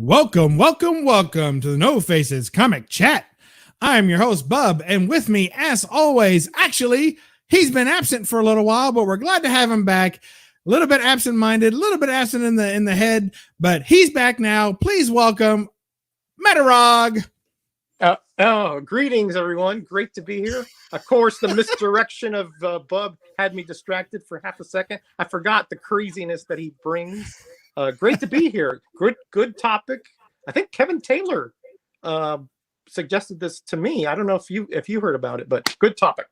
Welcome to the No Faces Comic Chat. I'm your host, Bub, and with me, as always, actually, he's been absent for a little while, but we're glad to have him back. A little bit absent-minded, a little bit absent in the head, but he's back now. Please welcome Metarog. Greetings, everyone. Great to be here. Of course, the misdirection of Bub had me distracted for half a second. I forgot the craziness that he brings. Great to be here. Good topic. I think Kevin Taylor suggested this to me. I don't know if you heard about it, but good topic.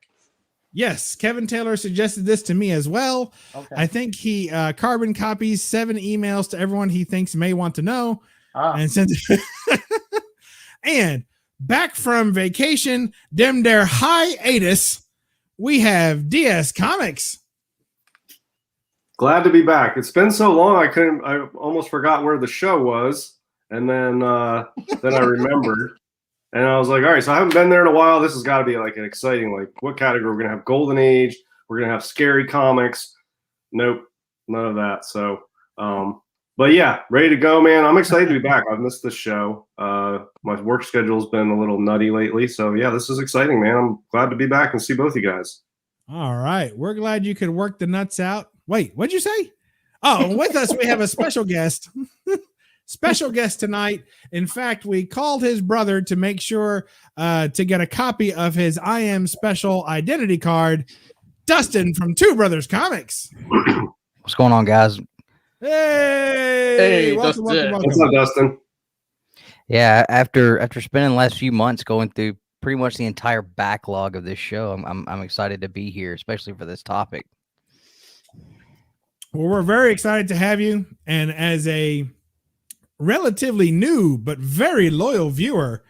Yes, Kevin Taylor suggested this to me as well. Okay. I think he carbon copies 7 emails to everyone he thinks may want to know. And sends and back from vacation, them their hiatus, we have DS Comics. Glad to be back. It's been so long, I almost forgot where the show was. And then I remembered. And I was like, all right, so I haven't been there in a while. This has got to be like an exciting, like, what category? We're going to have Golden Age. We're going to have scary comics. Nope, none of that. So, but yeah, ready to go, man. I'm excited to be back. I've missed this show. My work schedule's been a little nutty lately. So yeah, this is exciting, man. I'm glad to be back and see both you guys. All right. We're glad you could work the nuts out. Wait, what'd you say? Oh, with us, we have a special guest. Special guest tonight. In fact, we called his brother to make sure to get a copy of his I Am Special identity card. Dustin from Two Brothers Comics. What's going on, guys? Hey, welcome. What's up, Dustin? Yeah, after spending the last few months going through pretty much the entire backlog of this show, I'm excited to be here, especially for this topic. Well, we're very excited to have you, and as a relatively new but very loyal viewer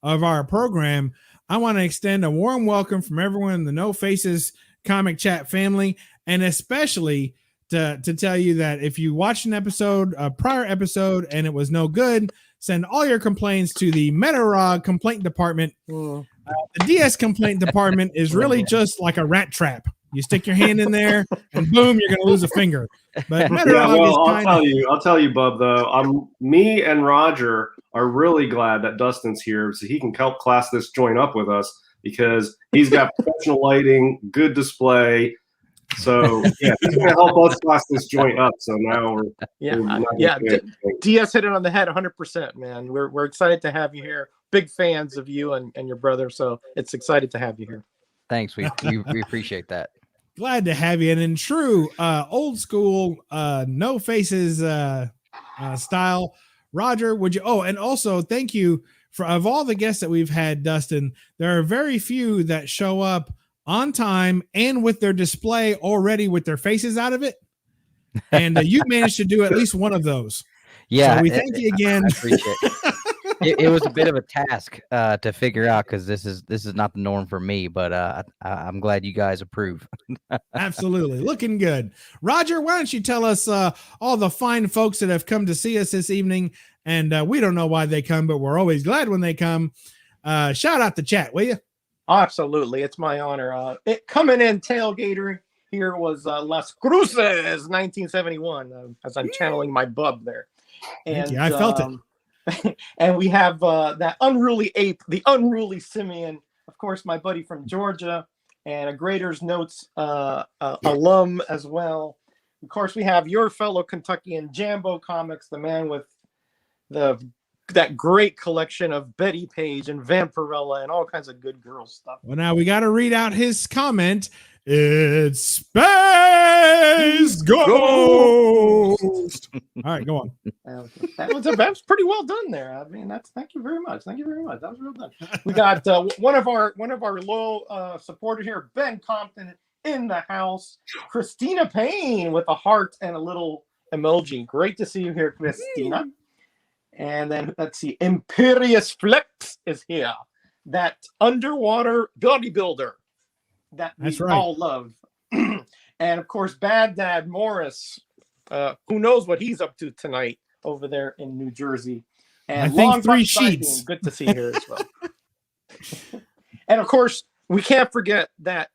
of our program, I want to extend a warm welcome from everyone in the No Faces Comic Chat family, and especially to tell you that if you watched an episode, a prior episode, and it was no good, send all your complaints to the Metarog complaint department. The DS complaint department is really just like a rat trap. You stick your hand in there, and boom, you're going to lose a finger. But I'll tell you, Bub. Though, me and Roger are really glad that Dustin's here, so he can help class this joint up with us because he's got professional lighting, good display. So yeah, he's going to help us class this joint up. So now DS hit it on the head, 100%, man. We're excited to have you here. Big fans of you and your brother, so it's excited to have you here. Thanks, we appreciate that. Glad to have you. And in true old school No Faces style, Roger, would you? Oh, and also thank you for of all the guests that we've had, Dustin. There are very few that show up on time and with their display already with their faces out of it. And you managed to do at least one of those. Yeah, so we thank you again. I appreciate it. It was a bit of a task to figure out because this is not the norm for me, but I'm glad you guys approve. Absolutely. Looking good. Roger, why don't you tell us all the fine folks that have come to see us this evening, and we don't know why they come, but we're always glad when they come. Shout out the chat, will you? Absolutely. It's my honor. Coming in tailgater here was Las Cruces, 1971, as I'm channeling my bub there. And I felt it. And we have that unruly ape, the unruly simian, of course, my buddy from Georgia, and a Grader's Notes alum as well. Of course, we have your fellow Kentuckian Jambo Comics, the man with that great collection of Betty Page and Vampirella and all kinds of good girl stuff. Well, now we got to read out his comment. It's Space Ghost. All right, go on. That was pretty well done there. I mean, thank you very much. Thank you very much. That was real done. We got one of our loyal supporters here, Ben Compton, in the house. Christina Payne with a heart and a little emoji. Great to see you here, Christina. And then let's see, Imperious Flex is here. That underwater bodybuilder that we all love. And of course, Bad Dad Morris, who knows what he's up to tonight over there in New Jersey. And I think 3 sheets. Good to see here as well. And of course, we can't forget that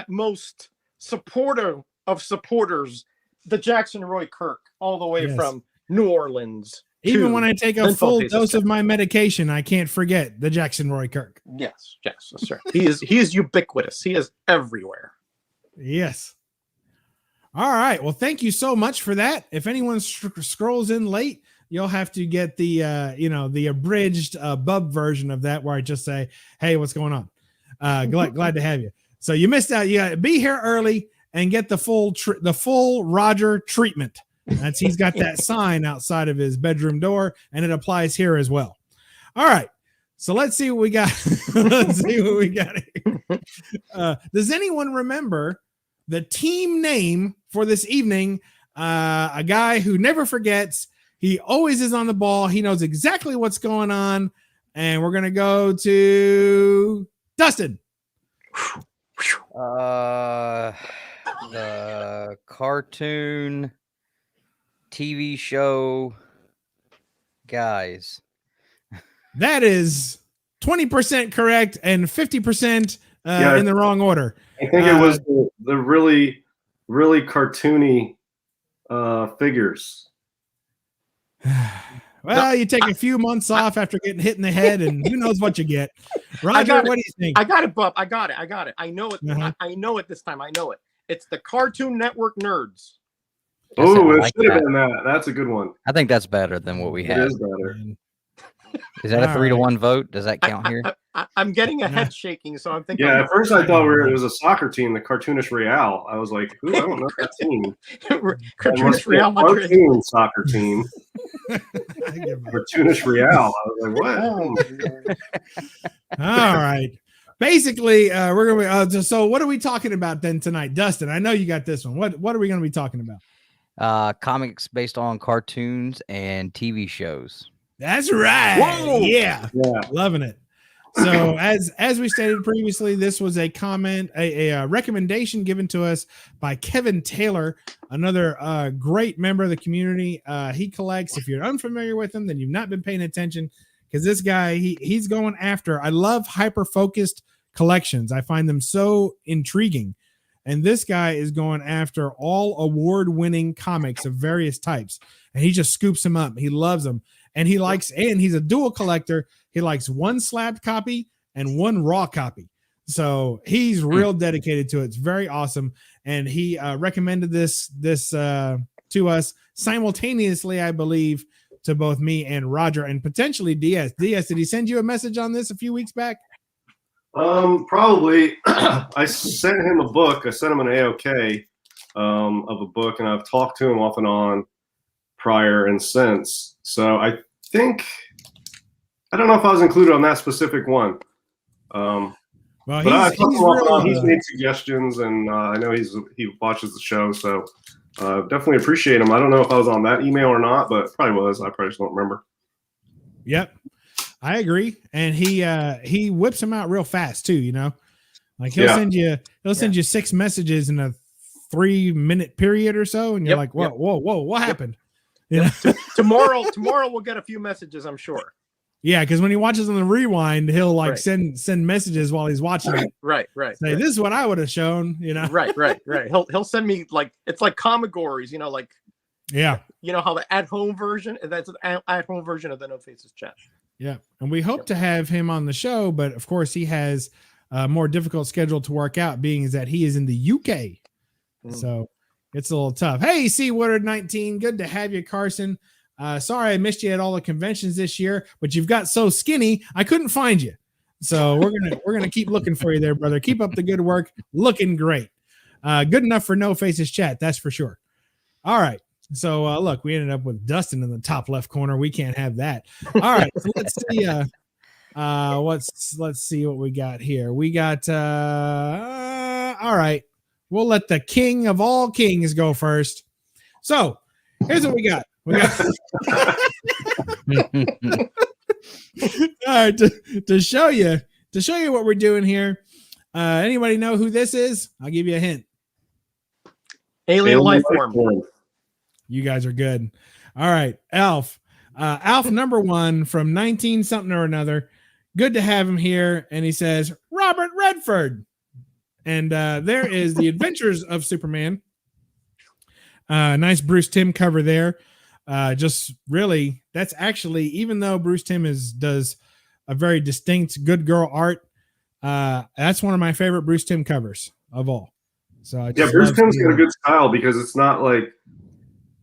most supporter of supporters, the Jackson Roy Kirk, all the way from New Orleans. Even when I take a Mental full faces dose chat. of my medication, I can't forget the Jackson Roy Kirk. Yes, that's right. He is ubiquitous. He is everywhere. Yes. All right. Well, thank you so much for that. If anyone scrolls in late, you'll have to get the the abridged bub version of that, where I just say, "Hey, what's going on?" Glad to have you. So you missed out. You got to be here early and get the full Roger treatment. He's got that sign outside of his bedroom door, and it applies here as well. All right. So let's see what we got. Let's see what we got here. Does anyone remember the team name for this evening? A guy who never forgets. He always is on the ball. He knows exactly what's going on. And we're going to go to Dustin. The cartoon TV show guys. That is 20% correct and 50% in the wrong order. I think it was the really, really cartoony figures. Well, you take a few months off after getting hit in the head, and who knows what you get. Roger, what do you think? I got it, Bub. I got it. I know it. Uh-huh. I know it this time. I know it. It's the Cartoon Network Nerds. Oh, it should have been that. That's a good one. I think that's better than what we It had. is better. Is that a 3-1 vote? Does that count here? I'm getting a head shaking, so I'm thinking. Yeah, at first I thought it was a soccer team, the Cartoonish Real. I was like, I don't know that team. Cartoonish Real Madrid. Cartoon soccer team. Cartoonish Real. I was like, what? All right. Basically, we're gonna be. So, what are we talking about then tonight, Dustin? I know you got this one. What are we going to be talking about? Comics based on cartoons and TV shows. That's right. Whoa. Yeah, loving it. So, as we stated previously, this was a recommendation given to us by Kevin Taylor, another great member of the community. He collects. If you're unfamiliar with him, then you've not been paying attention, because this guy he's going after. I love hyper focused collections. I find them so intriguing. And this guy is going after all award-winning comics of various types, and he just scoops them up. He loves them, and he's a dual collector. He likes one slabbed copy and one raw copy. So he's real dedicated to it. It's very awesome, and he recommended this to us simultaneously, I believe, to both me and Roger, and potentially DS. DS, did he send you a message on this a few weeks back? Probably. I sent him a book. I sent him an AOK of a book, and I've talked to him off and on prior and since. So I think, I don't know if I was included on that specific one. Well, but he's made suggestions, and I know he watches the show, so definitely appreciate him. I don't know if I was on that email or not, but probably was. I probably just don't remember. Yep. I agree, and he whips them out real fast too. You know, like he'll send you 6 messages in a 3-minute period or so, and you're like, whoa, what happened? You know? Tomorrow we'll get a few messages, I'm sure. Yeah, because when he watches on the rewind, he'll send messages while he's watching it. Right. Say, this is what I would have shown. You know. Right. He'll send me it's like Comigories, you know, like. Yeah. You know how the at-home version, that's an at-home version of the No Faces chat. Yeah, and we hope to have him on the show, but of course he has a more difficult schedule to work out, being is that he is in the UK. So it's a little tough. Hey, C Woodard 19, good to have you, Carson. Sorry I missed you at all the conventions this year, but you've got so skinny I couldn't find you. So we're gonna keep looking for you there, brother. Keep up the good work, looking great. Good enough for No Faces chat, that's for sure. All right. So look, we ended up with Dustin in the top left corner. We can't have that. All right, so let's see. Let's see what we got here. We got all right. We'll let the king of all kings go first. So here's what we got. All right, to show you what we're doing here. Anybody know who this is? I'll give you a hint. Alien life form. You guys are good. All right. Alf number 1 from 19 something or another. Good to have him here. And he says, Robert Redford. And there is the Adventures of Superman. Nice Bruce Timm cover there. Just really, that's actually, even though Bruce Timm does a very distinct good girl art, that's one of my favorite Bruce Timm covers of all. So I just Bruce Timm's got a good style because it's not like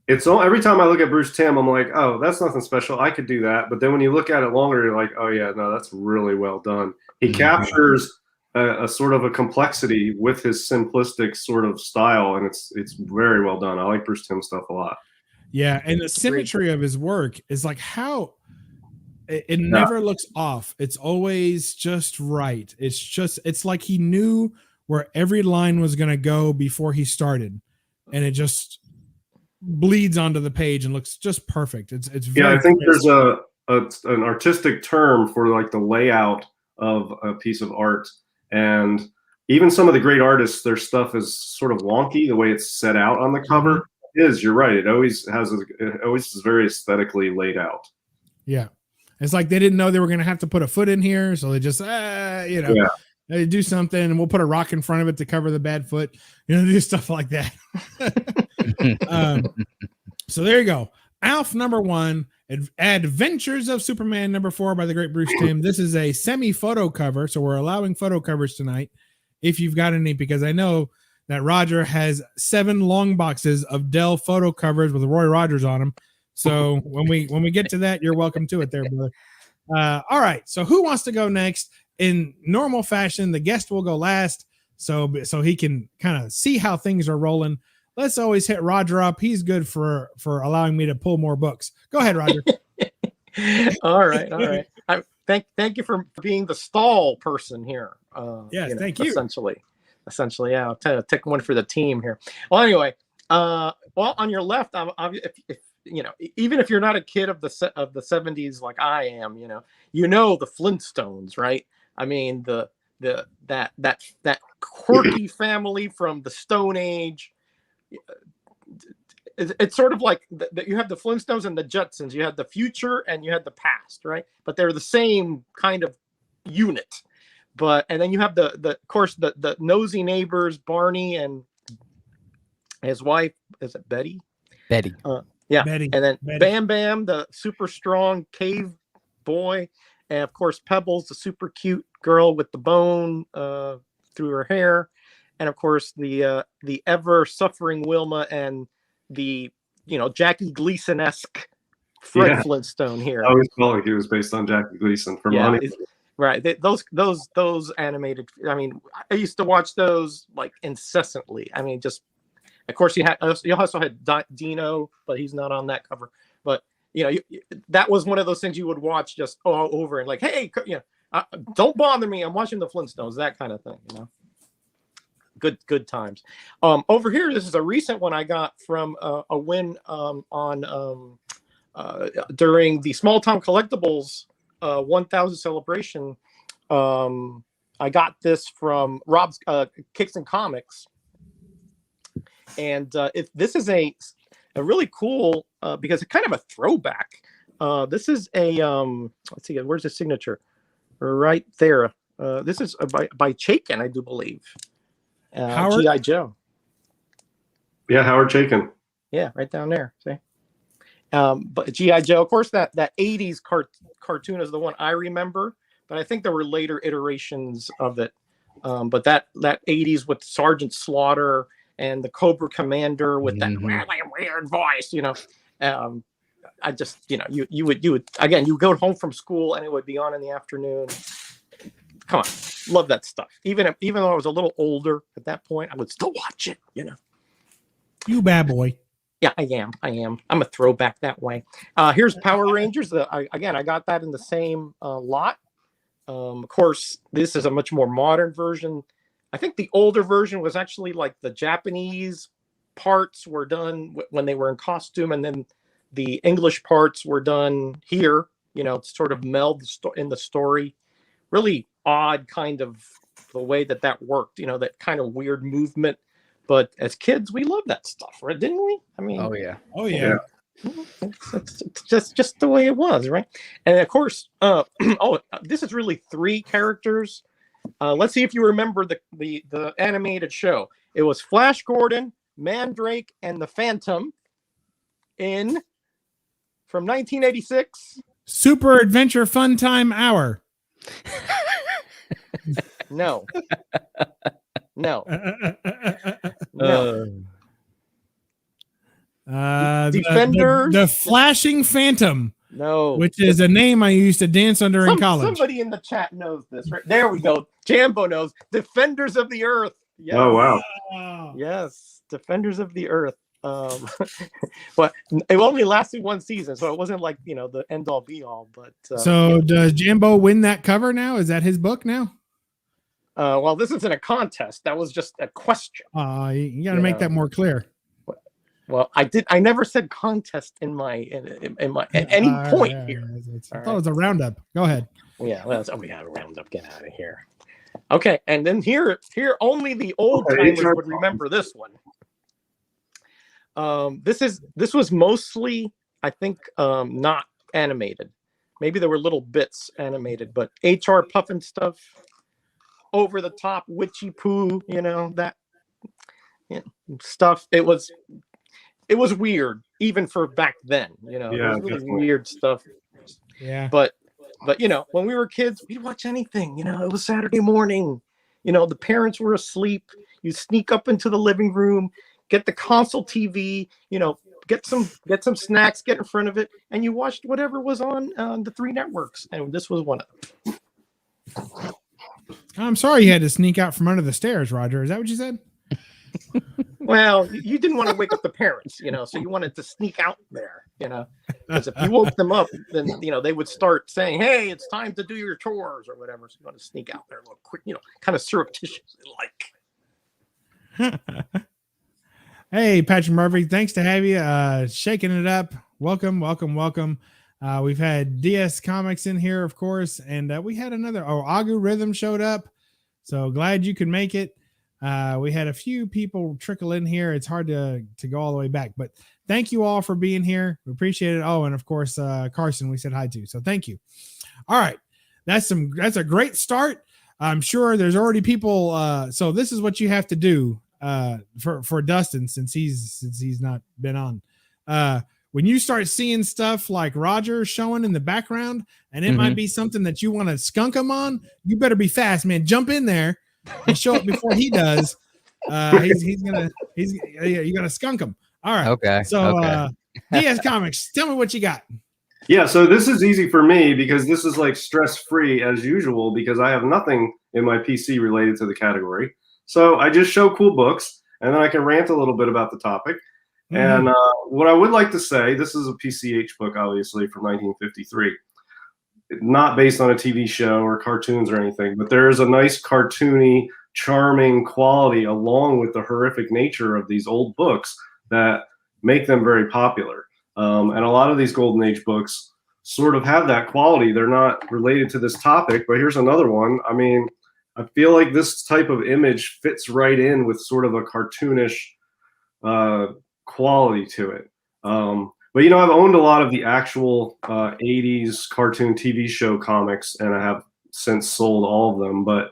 it's all. Every time I look at Bruce Timm, I'm like, oh, that's nothing special. I could do that. But then when you look at it longer, you're like, oh yeah, no, that's really well done. He captures a sort of a complexity with his simplistic sort of style, and it's very well done. I like Bruce Timm stuff a lot. Yeah, and the symmetry of his work is like how it never looks off. It's always just right. It's like he knew where every line was going to go before he started, and it just bleeds onto the page and looks just perfect. It's very I think there's an artistic term for like the layout of a piece of art, and even some of the great artists, their stuff is sort of wonky the way it's set out on the cover. You're right. It always is very aesthetically laid out. Yeah. It's like they didn't know they were going to have to put a foot in here. So they just, they do something and we'll put a rock in front of it to cover the bad foot, do stuff like that. So there you go. Alf #1, Adventures of Superman #4 by the great Bruce Timm. This is a semi-photo cover. So we're allowing photo covers tonight if you've got any, because I know that Roger has 7 long boxes of Dell photo covers with Roy Rogers on them. So when we get to that, you're welcome to it there, brother. All right. So who wants to go next? In normal fashion, the guest will go last, so he can kind of see how things are rolling. Let's always hit Roger up. He's good for allowing me to pull more books. Go ahead, Roger. All right. Thank you for being the stall person here. Yes, thank you. Essentially, yeah. I'll take one for the team here. Well, anyway, on your left, if even if you're not a kid of the 70s like I am, the Flintstones, right? I mean, that quirky family from the Stone Age. It's sort of like that. You have the Flintstones and the Jetsons. You had the future and you had the past, right? But they're the same kind of unit. And then you have the nosy neighbors, Barney and his wife. Is it Betty? Betty. Betty. And then Betty. Bam Bam, the super strong cave boy, and of course Pebbles, the super cute girl with the bone through her hair, and of course the ever suffering Wilma and the Jackie Gleason-esque Fred Flintstone here. I always felt like he was based on Jackie Gleason from Money. Right. Those animated. I mean, I used to watch those like incessantly. I mean, just of course you also had Dino, but he's not on that cover. But that was one of those things you would watch just all over and like, hey, don't bother me. I'm watching the Flintstones. That kind of thing. Good times. Over here, this is a recent one I got from a win on during the Small Town Collectibles 1000 celebration. I got this from Rob's Kicks and Comics, and this is a really cool because it's kind of a throwback. This is a let's see, where's the signature? Right there. This is by Chaykin, I do believe. G.I. Joe. Yeah, Howard Chaykin. Yeah, right down there. See. But G.I. Joe, of course, that 80s cartoon is the one I remember, but I think there were later iterations of it. But that 80s with Sergeant Slaughter and the Cobra Commander with that really weird voice, I just, you would again, you go home from school and it would be on in the afternoon. Come on, love that stuff. Even though I was a little older at that point, I would still watch it. You bad boy. Yeah, I am. I'm a throwback that way. Here's Power Rangers. I got that in the same lot. Of course, this is a much more modern version. I think the older version was actually like the Japanese parts were done when they were in costume, and then the English parts were done here. To sort of meld in the story. Really odd kind of the way that worked. That kind of weird movement. But as kids, we loved that stuff, right? Didn't we? I mean, oh yeah. It's just the way it was, right? And of course, this is really 3 characters. Let's see if you remember the animated show. It was Flash Gordon, Mandrake, and the Phantom in from 1986. Super Adventure Fun Time Hour. No. No. Defenders. The Flashing Phantom. No. Which is a name I used to dance under in college. Somebody in the chat knows this. Right? There we go. Jambo knows. Defenders of the Earth. Yes. Oh, wow. Yes. Defenders of the Earth. But it only lasted one season, so it wasn't like, the end all be all. But so does Jambo win that cover now? Is that his book now? Well, this isn't a contest. That was just a question. You got to make that more clear. Well, I never said contest in my at any point here. I thought it was a roundup. Go ahead. Yeah, we got a roundup. Get out of here. Okay, and then here only the old timers would remember this one. This was mostly, I think, not animated. Maybe there were little bits animated, but HR Puffin stuff, over the top witchy poo, that stuff. It was weird, even for back then. It was really weird stuff. Yeah. But when we were kids, we'd watch anything. It was Saturday morning. The parents were asleep. You sneak up into the living room, get the console TV. Get some snacks, get in front of it, and you watched whatever was on the 3 networks. And this was one of them. I'm sorry you had to sneak out from under the stairs, Roger. Is that what you said? Well, you didn't want to wake up the parents, so you wanted to sneak out there, because if you woke them up, then, they would start saying, hey, it's time to do your chores or whatever. So you want to sneak out there a little quick, kind of surreptitiously like. Hey, Patrick Murphy, thanks to have you. Shaking it up. Welcome. We've had DS Comics in here, of course, and we had another. Agu Rhythm showed up. So glad you could make it. We had a few people trickle in here. It's hard to go all the way back, but thank you all for being here. We appreciate it. Oh, and of course, Carson, we said hi to. So thank you. All right. That's a great start. I'm sure there's already people. So this is what you have to do for Dustin, since he's not been on. When you start seeing stuff like Roger showing in the background, and it might be something that you want to skunk him on, you better be fast, man. Jump in there and show up before he does. You gotta skunk him. All right. Okay. So DS Comics, tell me what you got. Yeah, so this is easy for me because this is like stress-free as usual because I have nothing in my PC related to the category. So I just show cool books, and then I can rant a little bit about the topic. And what I would like to say, this is a PCH book, obviously, from 1953. Not based on a TV show or cartoons or anything, but there's a nice cartoony, charming quality along with the horrific nature of these old books that make them very popular. And a lot of these Golden Age books sort of have that quality. They're not related to this topic, but here's another one. I mean, I feel like this type of image fits right in with sort of a cartoonish quality to it. But, I've owned a lot of the actual 80s cartoon TV show comics, and I have since sold all of them. But,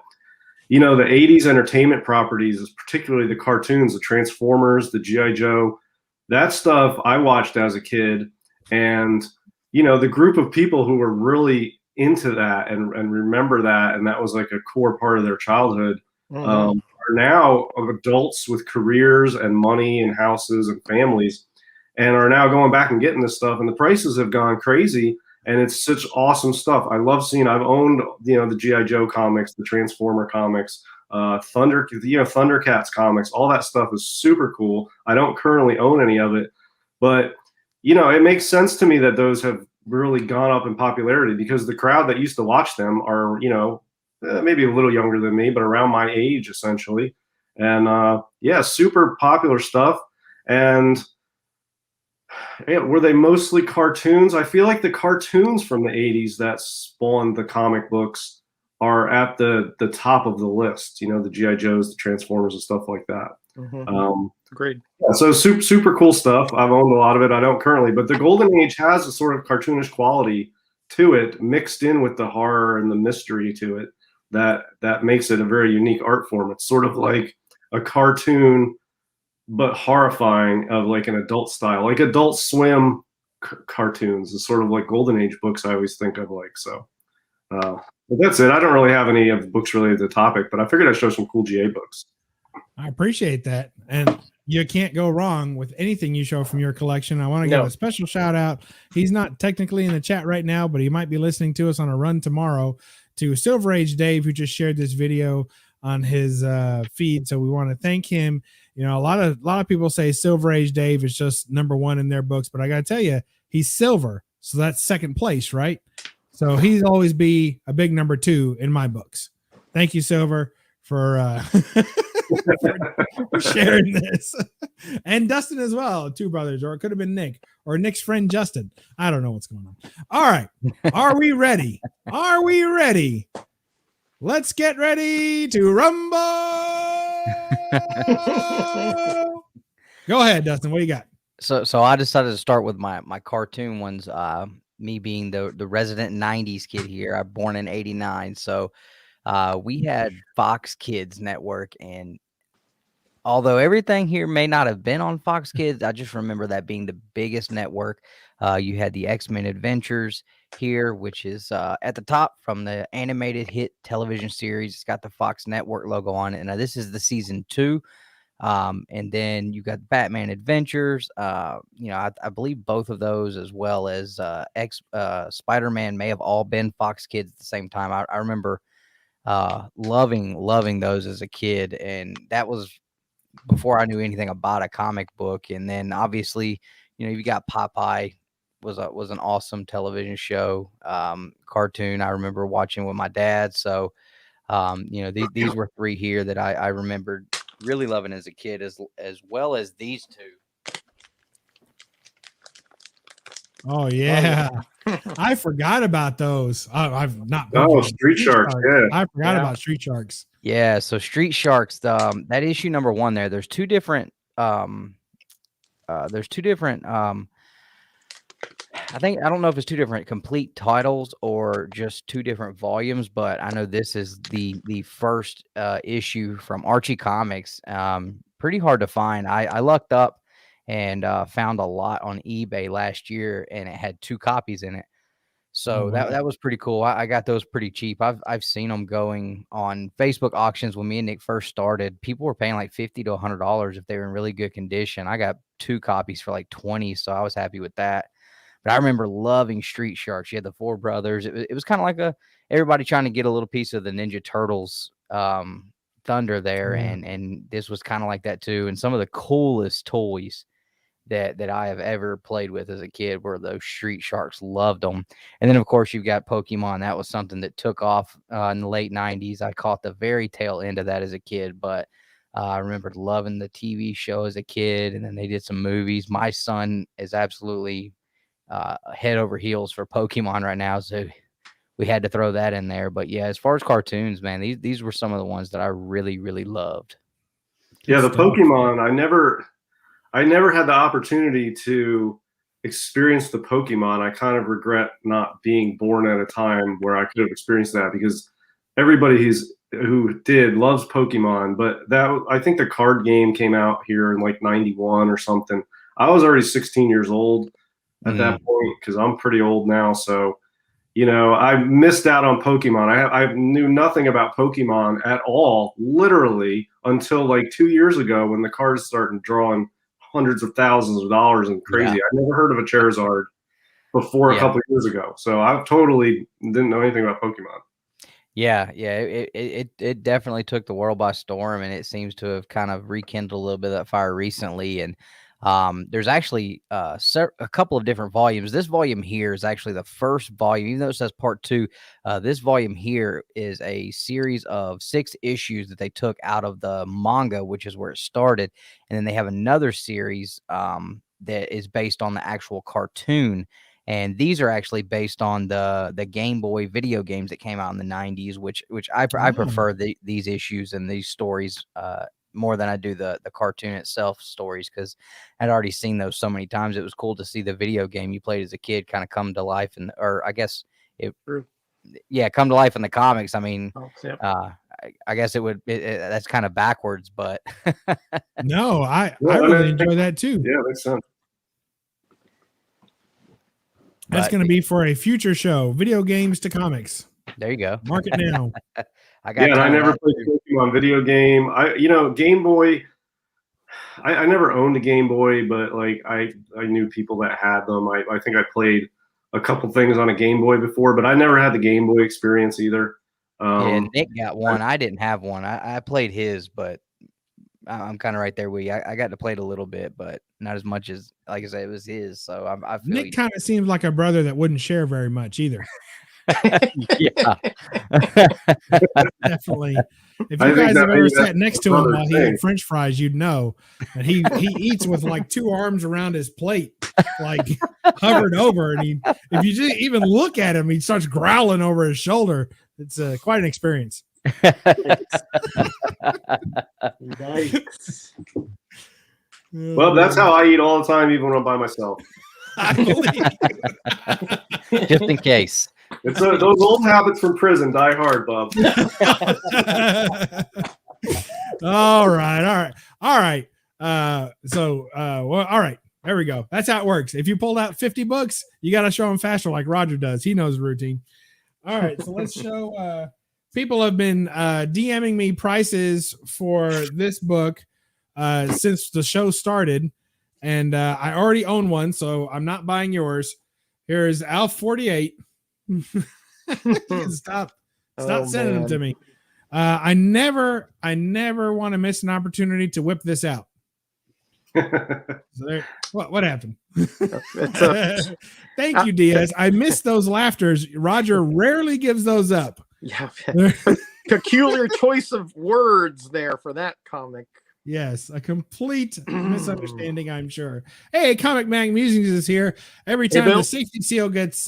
the 80s entertainment properties, particularly the cartoons, the Transformers, the G.I. Joe, that stuff I watched as a kid. And, the group of people who were really into that and remember that, and that was like a core part of their childhood, are now adults with careers and money and houses and families, and are now going back and getting this stuff, and the prices have gone crazy, and it's such awesome stuff. I love seeing. I've owned the G.I. Joe comics, the Transformer comics, Thundercats comics. All that stuff is super cool. I don't currently own any of it, but it makes sense to me that those have really gone up in popularity because the crowd that used to watch them are maybe a little younger than me, but around my age essentially. And super popular stuff. And were they mostly cartoons? I feel like the cartoons from the 80s that spawned the comic books are at the top of the list. The G.I. Joes, the Transformers, and stuff like that. Great. Yeah, so super cool stuff. I've owned a lot of it. I don't currently, but the Golden Age has a sort of cartoonish quality to it, mixed in with the horror and the mystery to it. That makes it a very unique art form. It's sort of like a cartoon, but horrifying, of like an adult style, like Adult Swim cartoons. It's sort of like Golden Age books I always think of like, so. But that's it. I don't really have any of books related to the topic, but I figured I'd show some cool GA books. I appreciate that. And you can't go wrong with anything you show from your collection. I want to give a special shout out. He's not technically in the chat right now, but he might be listening to us on a run tomorrow, to Silver Age Dave, who just shared this video on his feed. So we want to thank him. You know, a lot of people say Silver Age Dave is just number one in their books, but I got to tell you, he's silver. So that's second place, right? So he's always be a big number two in my books. Thank you, Silver, for for sharing this. And Dustin as well, two brothers, or it could have been Nick or Nick's friend Justin. I don't know what's going on. All right. Are we ready? Are we ready? Let's get ready to rumble. Go ahead, Dustin. What do you got? So I decided to start with my cartoon ones. Me being the resident 90s kid here. I'm born in 89. So we had Fox Kids Network, and although everything here may not have been on Fox Kids, I just remember that being the biggest network. You had the X-Men Adventures here, which is at the top from the animated hit television series. It's got the Fox Network logo on it. And this is the season 2. And then you got Batman Adventures. You know, I believe both of those, as well as Spider-Man, may have all been Fox Kids at the same time. I remember loving those as a kid, and that was before I knew anything about a comic book. And then obviously, you know, you got Popeye was an awesome television show, cartoon I remember watching with my dad. So you know, these were three here that I remembered really loving as a kid, as well as these two. Oh yeah. I forgot about those. I've not. Street Sharks. Yeah, I forgot about Street Sharks. Yeah, so Street Sharks. That issue number 1 there. There's two different. I don't know if it's two different complete titles or just two different volumes, but I know this is the first issue from Archie Comics. Pretty hard to find. I lucked up and found a lot on eBay last year, and it had 2 copies in it. So that was pretty cool. I got those pretty cheap. I've seen them going on Facebook auctions when me and Nick first started. People were paying like $50 to $100 if they were in really good condition. I got 2 copies for like $20, so I was happy with that. But I remember loving Street Sharks. You had the 4 brothers. It was kind of like everybody trying to get a little piece of the Ninja Turtles thunder there, and this was kind of like that too. And some of the coolest toys that I have ever played with as a kid were those Street Sharks. Loved them. And then of course you've got Pokemon. That was something that took off in the late 90s. I caught the very tail end of that as a kid, but I remember loving the TV show as a kid, and then they did some movies. My son is absolutely head over heels for Pokemon right now, so we had to throw that in there. But yeah, as far as cartoons, man, these were some of the ones that I really loved. Yeah, the Pokemon, I never had the opportunity to experience the Pokemon. I kind of regret not being born at a time where I could have experienced that, because everybody who did loves Pokemon. But I think the card game came out here in like 91 or something. I was already 16 years old at that point, because I'm pretty old now. So, you know, I missed out on Pokemon. I knew nothing about Pokemon at all, literally, until like 2 years ago when the cards started drawing hundreds of thousands of dollars and crazy. I never heard of a Charizard before a couple of years ago. So I totally didn't know anything about Pokemon. Yeah. It definitely took the world by storm, and it seems to have kind of rekindled a little bit of that fire recently. And there's actually a couple of different volumes. This volume here is actually the first volume, even though it says part 2. This volume here is a series of 6 issues that they took out of the manga, which is where it started. And then they have another series that is based on the actual cartoon. And these are actually based on the Game Boy video games that came out in the 90s, which I prefer these issues and these stories more than I do the cartoon itself stories, because I'd already seen those so many times. It was cool to see the video game you played as a kid kind of come to life, or I guess come to life in the comics. I mean, I guess that's kind of backwards, but no, I really enjoy that too. Yeah, makes sense. That's But going to be for a future show. Video games to comics. there you go. Mark it now. I got. Yeah, and I time of never that played too. Pokemon video game. Game Boy. I never owned a Game Boy, but like I knew people that had them. I think I played a couple things on a Game Boy before, but I never had the Game Boy experience either. Yeah, Nick got one. I didn't have one. I played his, but I'm kind of right there with you. I got to play it a little bit, but not as much as, like I said, it was his. So I feel Nick kind of seems like a brother that wouldn't share very much either. yeah. Definitely. If I you think guys that have ever maybe sat that's next a to him brother while he thing. ate French fries, you'd know that he eats with like two arms around his plate, like hovered over. And if you just even look at him, he starts growling over his shoulder. It's quite an experience. Yikes. Well, that's how I eat all the time, even when I'm by myself. I believe. Just in case. It's those old habits from prison die hard, Bob. All right. All right. All right. There we go. That's how it works. If you pulled out 50 books, you got to show them faster like Roger does. He knows the routine. All right. So let's show. People have been DMing me prices for this book since the show started. And I already own one, so I'm not buying yours. Here's Alf 48. Stop sending them to me. I never want to miss an opportunity to whip this out. So there, what happened? Thank you, Diaz. I missed those laughters. Roger rarely gives those up. Yeah. Peculiar choice of words there for that comic. Yes, a complete misunderstanding, I'm sure. Hey, Comic Mag Musings is here. Every time the safety seal gets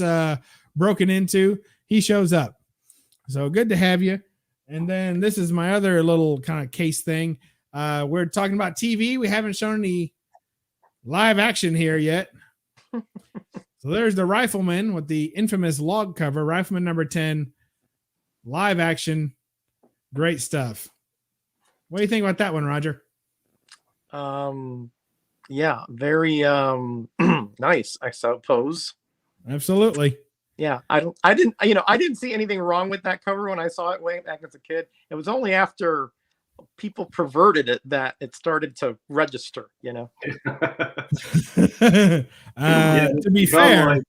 broken into, he shows up. So good to have you. And then this is my other little kind of case thing. We're talking about TV. We haven't shown any live action here yet. So there's the Rifleman with the infamous log cover, Rifleman number 10, live action. Great stuff. What do you think about that one, Roger? Yeah, very nice, I suppose. Absolutely. Yeah, I didn't see anything wrong with that cover when I saw it way back as a kid. It was only after people perverted it that it started to register, To be fair,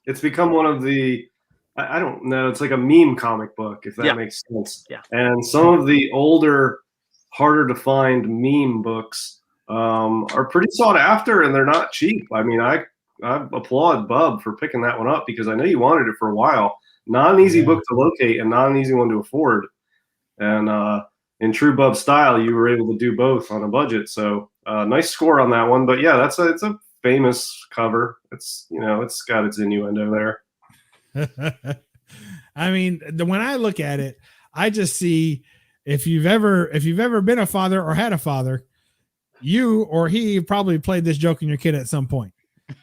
it's become one of the, I don't know, it's like a meme comic book, if that makes sense. Yeah. And some of the older, harder to find meme books are pretty sought after, and they're not cheap. I mean, I applaud Bub for picking that one up, because I know you wanted it for a while. Not an easy book to locate and not an easy one to afford. And in true Bub style, you were able to do both on a budget. So nice score on that one. But yeah, it's a famous cover. It's it's got its innuendo there. I mean, when I look at it, I just see if you've ever been a father or had a father, you or he probably played this joke in your kid at some point.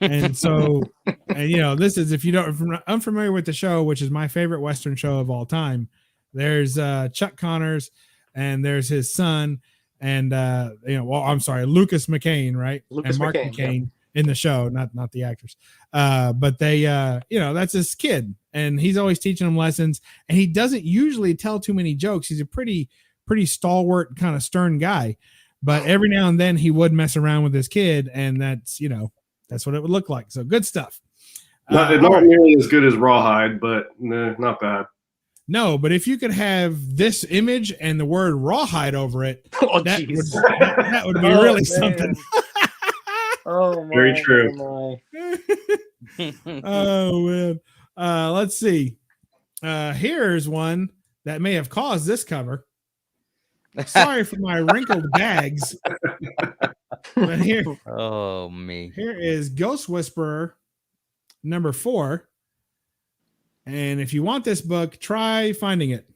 And so, and this is, if you're unfamiliar with the show, which is my favorite Western show of all time, there's Chuck Connors and there's his son and I'm sorry, Lucas McCain, right? Lucas and Mark McCain in the show, not the actors. But they that's his kid, and he's always teaching him lessons, and he doesn't usually tell too many jokes. He's a pretty stalwart, kind of stern guy, but every now and then he would mess around with his kid, and that's what it would look like. So good stuff. Not nearly as good as Rawhide, but not bad. No, but if you could have this image and the word Rawhide over it, that would be really something. Oh, my, very true. Oh man. Let's see. Here's one that may have caused this cover. Sorry for my wrinkled bags. But here is Ghost Whisperer number 4. And if you want this book, try finding it.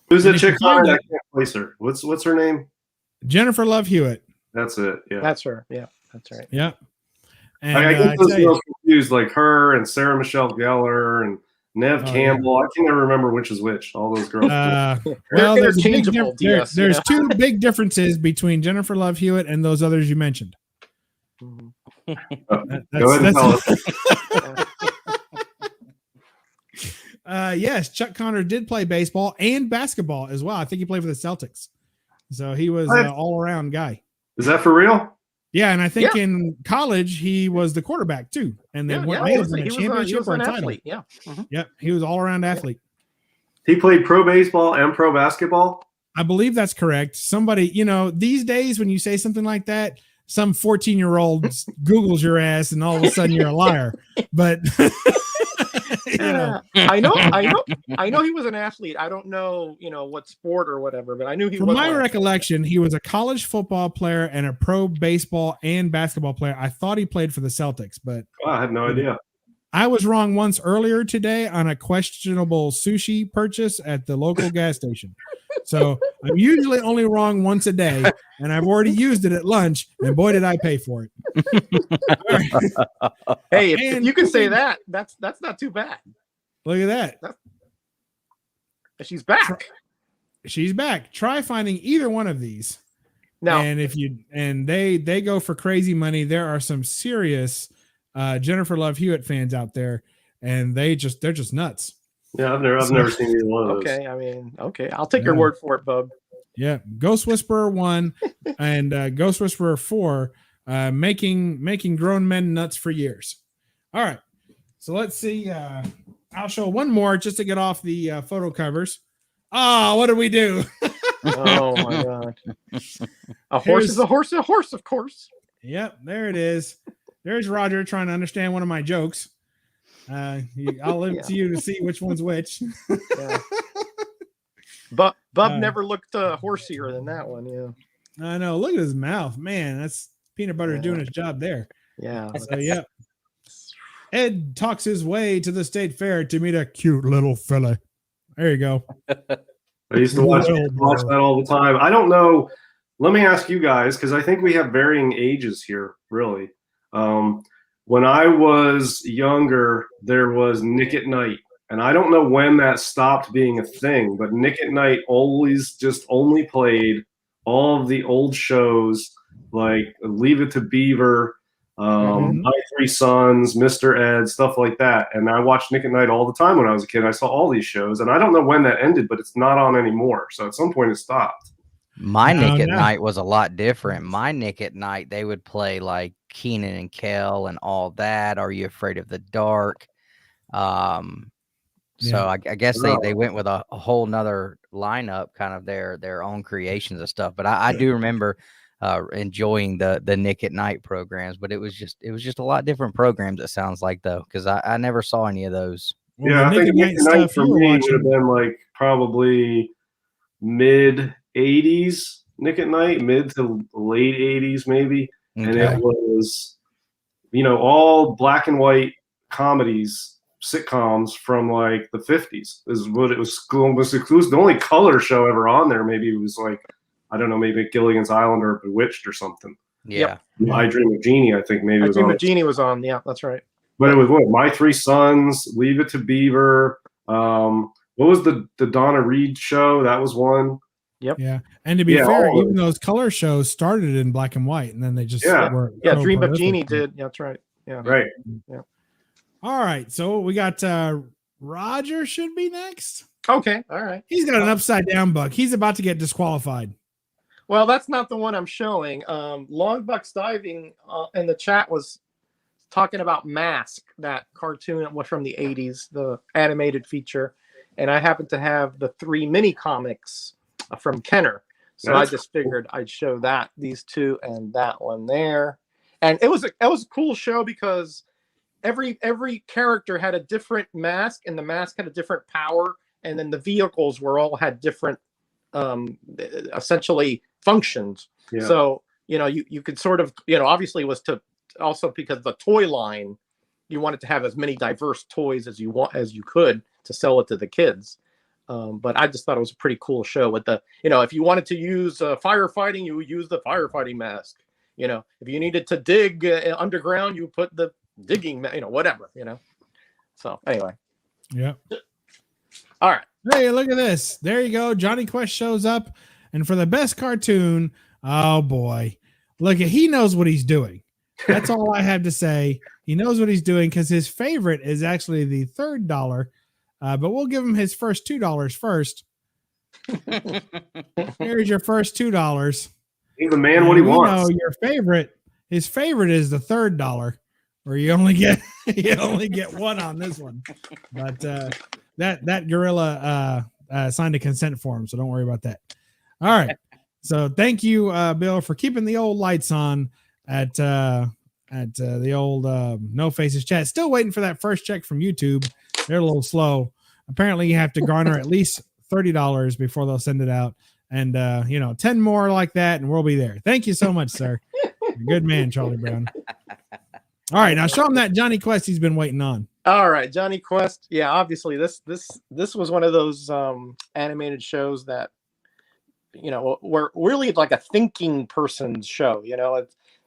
Who's the chick? I can't place her. What's her name? Jennifer Love Hewitt. That's it. Yeah, that's her. Yeah, that's right. Yeah. And I get those girls confused, like her and Sarah Michelle Gellar and Nev Campbell. I can never remember which is which. All those girls. Well, there's two big differences between Jennifer Love Hewitt and those others you mentioned. Go ahead and tell us. Yes, Chuck Connor did play baseball and basketball as well. I think he played for the Celtics. So he was an all-around guy. Is that for real? Yeah, and I think in college he was the quarterback too. And then he was an athlete. Yeah. Mm-hmm. Yep, he was all-around athlete. He played pro baseball and pro basketball? I believe that's correct. Somebody, these days when you say something like that, some 14-year-old Googles your ass and all of a sudden you're a liar. But I know he was an athlete. I don't know, what sport or whatever, but I knew he was. From my recollection, he was a college football player and a pro baseball and basketball player. I thought he played for the Celtics, but I had no idea. I was wrong once earlier today on a questionable sushi purchase at the local gas station. So I'm usually only wrong once a day, and I've already used it at lunch, and boy, did I pay for it. Hey, if you can say that, that's not too bad. Look at that. She's back. She's back. Try finding either one of these. No. And they go for crazy money. There are some serious Jennifer Love Hewitt fans out there, and they're just nuts. Yeah, I've never seen either one of those. Okay, I'll take your word for it, Bub. Yeah, Ghost Whisperer 1 and Ghost Whisperer 4, making grown men nuts for years. All right, so let's see. I'll show one more just to get off the photo covers. Oh, what did we do? Oh my god! A horse is a horse, of course. Yep, there it is. There's Roger trying to understand one of my jokes. I'll leave to you to see which one's which. Yeah. But Bub never looked horsier than that one. Yeah, I know. Look at his mouth, man. That's peanut butter doing his job there. Yeah. So, yep. Ed talks his way to the state fair to meet a cute little fella. There you go. I used to watch that all the time. I don't know. Let me ask you guys, because I think we have varying ages here, really. When I was younger, there was Nick at Night. And I don't know when that stopped being a thing, but Nick at Night always just only played all of the old shows like Leave It to Beaver, My Three Sons, Mr. Ed, stuff like that. And I watched Nick at Night all the time when I was a kid. I saw all these shows, and I don't know when that ended, but it's not on anymore. So at some point it stopped. Nick at Night was a lot different. My Nick at Night, they would play like Keenan and Kel and all that. Are You Afraid of the Dark? So I guess they went with a whole nother lineup, kind of their own creations and stuff. But I do remember enjoying the Nick at Night programs, but it was just a lot different programs, it sounds like, though, because I never saw any of those. Well, yeah, I think Nick at Night for me would have been like probably mid 80s Nick at Night, mid to late 80s maybe. Okay. And it was, all black and white comedies, sitcoms from like the 50s is what it was. It was the only color show ever on there. Maybe it was like, I don't know, maybe Gilligan's Island or Bewitched or something. Yeah. I Dream of Jeannie, I think maybe was on. I Dream of Jeannie was on. Yeah, that's right. But it was what? My Three Sons, Leave It to Beaver. What was the Donna Reed show? That was one. Yep. Yeah. And to be fair, even those color shows started in black and white, and then they just were Dream of Jeannie did. Yeah, that's right. Yeah. Right. Yeah. All right. So we got Roger should be next. Okay. All right. He's got an upside down buck. He's about to get disqualified. Well, that's not the one I'm showing. Longbucks Diving in the chat was talking about Mask, that cartoon was from the 80s, the animated feature. And I happen to have the 3 mini comics from Kenner. So I just figured I'd show these two and that one there. And it was a cool show because every character had a different mask, and the mask had a different power, and then the vehicles had different essentially functions. Yeah. So you could sort of obviously it was to also because the toy line, you wanted to have as many diverse toys as you could to sell it to the kids. But I just thought it was a pretty cool show with the, if you wanted to use firefighting, you would use the firefighting mask. If you needed to dig underground, you put the digging, whatever, So anyway. Yeah. All right. Hey, look at this. There you go. Johnny Quest shows up, and for the best cartoon, oh boy, he knows what he's doing. That's all I have to say. He knows what he's doing because his favorite is actually the $3 but we'll give him his first $2 first. Here's your first $2. Give the man what he wants. Know your favorite. His favorite is the third $1, where you only get one on this one. But that gorilla signed a consent form, so don't worry about that. All right. So thank you, Bill, for keeping the old lights on at the old No Faces chat. Still waiting for that first check from YouTube. They're a little slow. Apparently, you have to garner at least $30 before they'll send it out. And 10 more like that, and we'll be there. Thank you so much, sir. Good man, Charlie Brown. All right, now show him that Johnny Quest he's been waiting on. All right, Johnny Quest. Yeah, obviously this was one of those animated shows that were really like a thinking person's show.